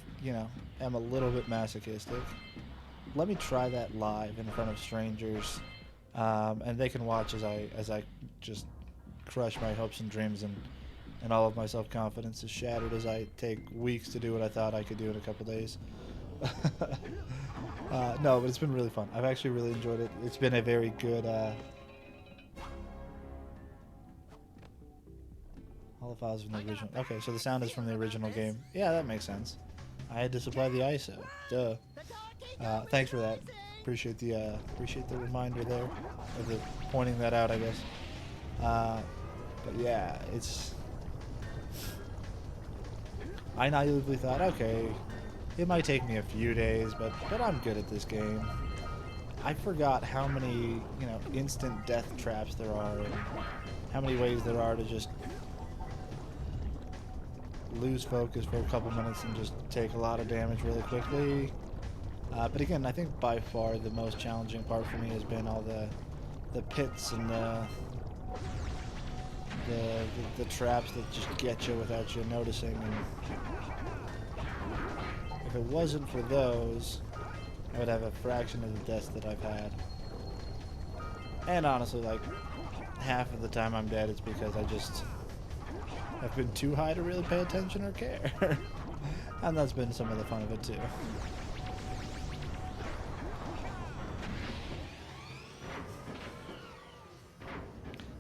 am a little bit masochistic, let me try that live in front of strangers, and they can watch as I just crush my hopes and dreams, and all of my self-confidence is shattered as I take weeks to do what I thought I could do in a couple days. No, but it's been really fun. I've actually really enjoyed it. It's been a very good all the files from the original. Okay, so the sound is from the original game. Yeah, that makes sense. I had to supply the ISO. Duh. Thanks for that. Appreciate the reminder there, or the pointing that out, I guess. But yeah, I naively thought, okay, it might take me a few days, but I'm good at this game. I forgot how many, instant death traps there are, and how many ways there are to just lose focus for a couple minutes and just take a lot of damage really quickly. But again, I think by far the most challenging part for me has been all the pits and the traps that just get you without you noticing. And if it wasn't for those, I would have a fraction of the deaths that I've had. And honestly, like, half of the time I'm dead, it's because I've been too high to really pay attention or care. And that's been some of the fun of it too.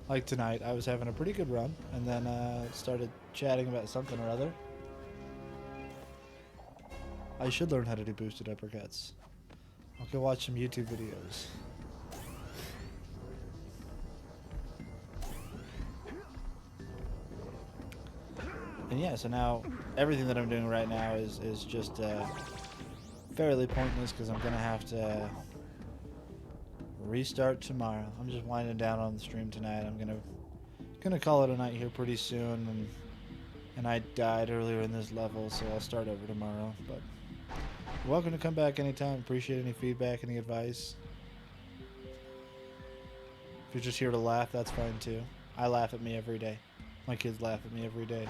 Like tonight, I was having a pretty good run, and then started chatting about something or other. I should learn how to do boosted uppercuts. I'll go watch some YouTube videos. And yeah, so now everything that I'm doing right now is just fairly pointless because I'm gonna have to restart tomorrow. I'm just winding down on the stream tonight. I'm gonna call it a night here pretty soon, and I died earlier in this level, so I'll start over tomorrow. But you're welcome to come back anytime. Appreciate any feedback, any advice. If you're just here to laugh, that's fine too. I laugh at me every day. My kids laugh at me every day.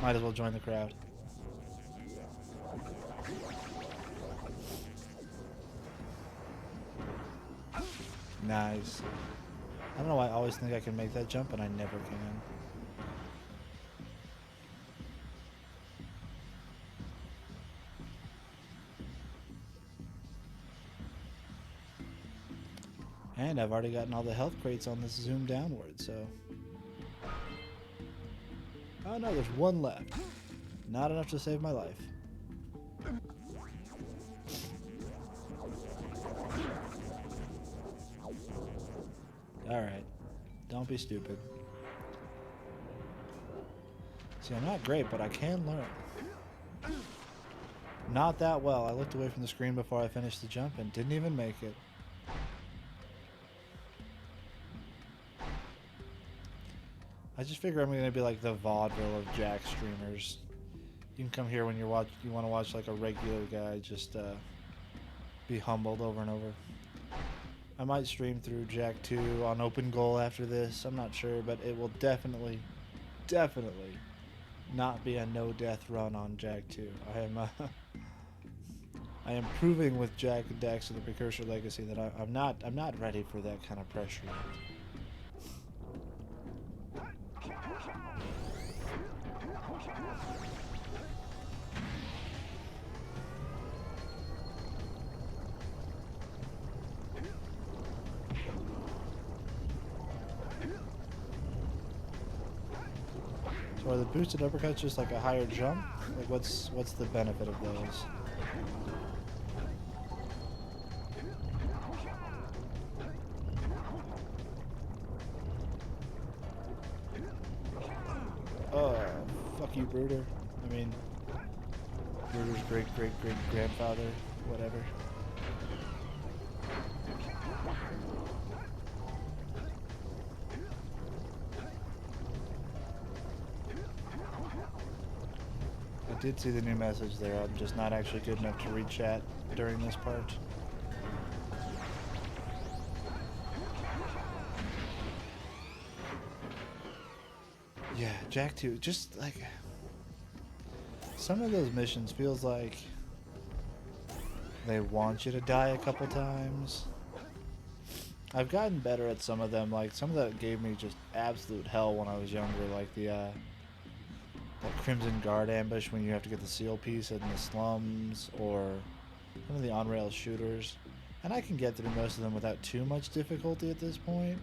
Might as well join the crowd. Nice. I don't know why I always think I can make that jump, and I never can. And I've already gotten all the health crates on this zoom downward, so... Oh no, there's one left. Not enough to save my life. Alright. Don't be stupid. See, I'm not great, but I can learn. Not that well. I looked away from the screen before I finished the jump and didn't even make it. I just figure I'm gonna be like the vaudeville of Jak streamers. You can come here when you want to watch like a regular guy just be humbled over and over. I might stream through Jak 2 on open goal after this. I'm not sure, but it will definitely not be a no-death run on Jak 2. I am proving with Jak and Daxter the Precursor Legacy that I'm not ready for that kind of pressure yet. So are the boosted uppercuts just like a higher jump? Like what's the benefit of those? Oh, fuck you, Bruder. I mean, Bruder's great-great-great-grandfather, whatever. I did see the new message there. I'm just not actually good enough to read chat during this part. Yeah, Jak 2, just like some of those missions feels like they want you to die a couple times. I've gotten better at some of them, like some of that gave me just absolute hell when I was younger, like the that Crimson Guard ambush when you have to get the seal piece in the slums, or some of the on-rail shooters. And I can get through most of them without too much difficulty at this point.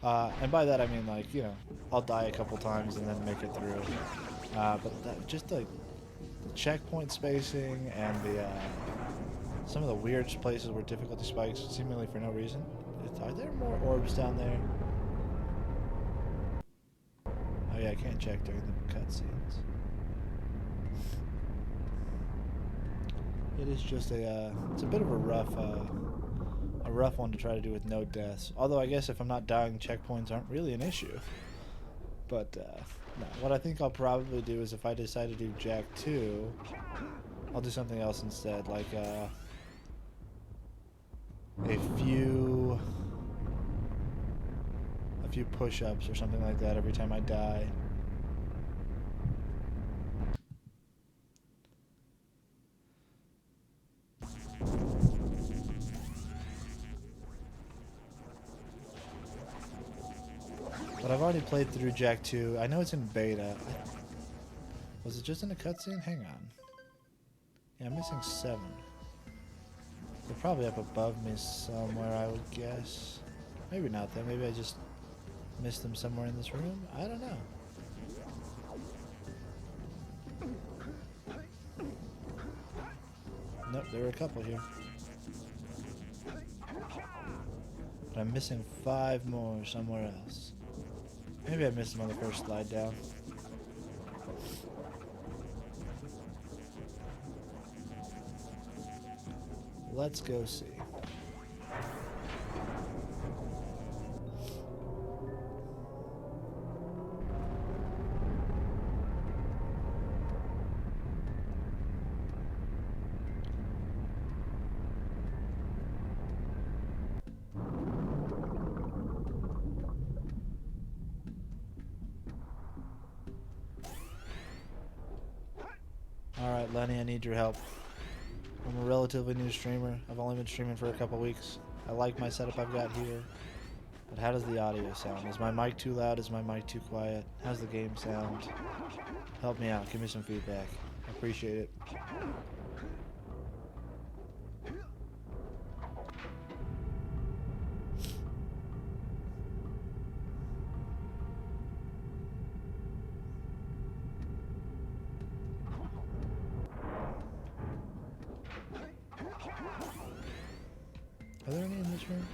And by that I mean, like, you know, I'll die a couple times and then make it through. But that, just like the checkpoint spacing and the some of the weird places where difficulty spikes seemingly for no reason. Are there more orbs down there? Oh yeah, I can't check during the cutscenes. It is just it's a bit of a rough one to try to do with no deaths. Although I guess if I'm not dying, checkpoints aren't really an issue. But no, what I think I'll probably do is if I decide to do Jak 2, I'll do something else instead, like a few push-ups or something like that every time I die. But I've already played through Jak 2. I know it's in beta. Was it just in a cutscene? Hang on. Yeah, I'm missing 7. They're probably up above me somewhere, I would guess. Maybe not though. Maybe I just missed them somewhere in this room? I don't know. Nope, there were a couple here. But I'm missing 5 more somewhere else. Maybe I missed them on the first slide down. Let's go see. Alright, Lenny, I need your help. I'm a relatively new streamer. I've only been streaming for a couple weeks. I like my setup I've got here. But how does the audio sound? Is my mic too loud? Is my mic too quiet? How's the game sound? Help me out. Give me some feedback. I appreciate it. Are there any in this room?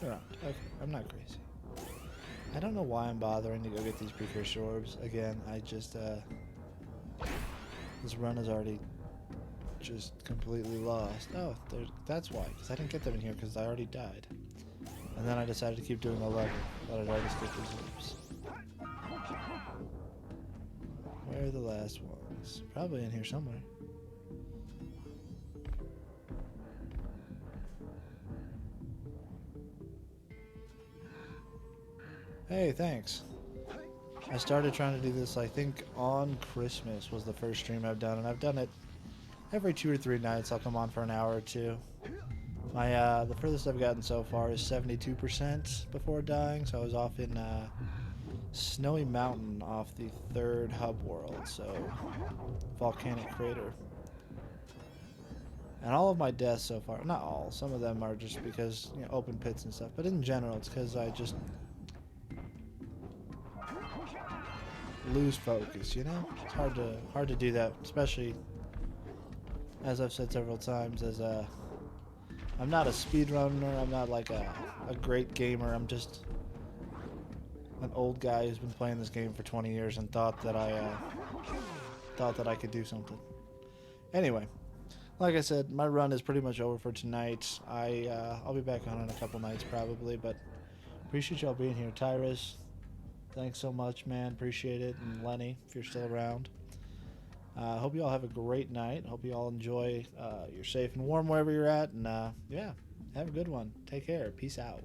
There aren't. Okay, I'm not crazy. I don't know why I'm bothering to go get these precursor orbs. Again, I just, this run is already just completely lost. Oh, that's why, because I didn't get them in here because I already died. And then I decided to keep doing the level, but I'd already skipped these orbs. Where are the last ones? Probably in here somewhere. Hey, thanks. I started trying to do this, I think, on Christmas was the first stream I've done, and I've done it every 2 or 3 nights. I'll come on for an hour or 2. My the furthest I've gotten so far is 72% before dying, so I was off in Snowy Mountain off the 3rd hub world, so volcanic crater. And all of my deaths so far, not all, some of them are just because, you know, open pits and stuff, but in general it's because I just lose focus, you know? It's hard to do that, especially, as I've said several times, as I'm not a speedrunner, I'm not like a great gamer, I'm just an old guy who's been playing this game for 20 years and thought that I could do something. Anyway, like I said, my run is pretty much over for tonight. I'll be back on in a couple nights probably, but appreciate y'all being here. Tyrus, thanks so much, man. Appreciate it. And Lenny, if you're still around. Hope you all have a great night. Hope you all enjoy. You're safe and warm wherever you're at. And yeah, have a good one. Take care. Peace out.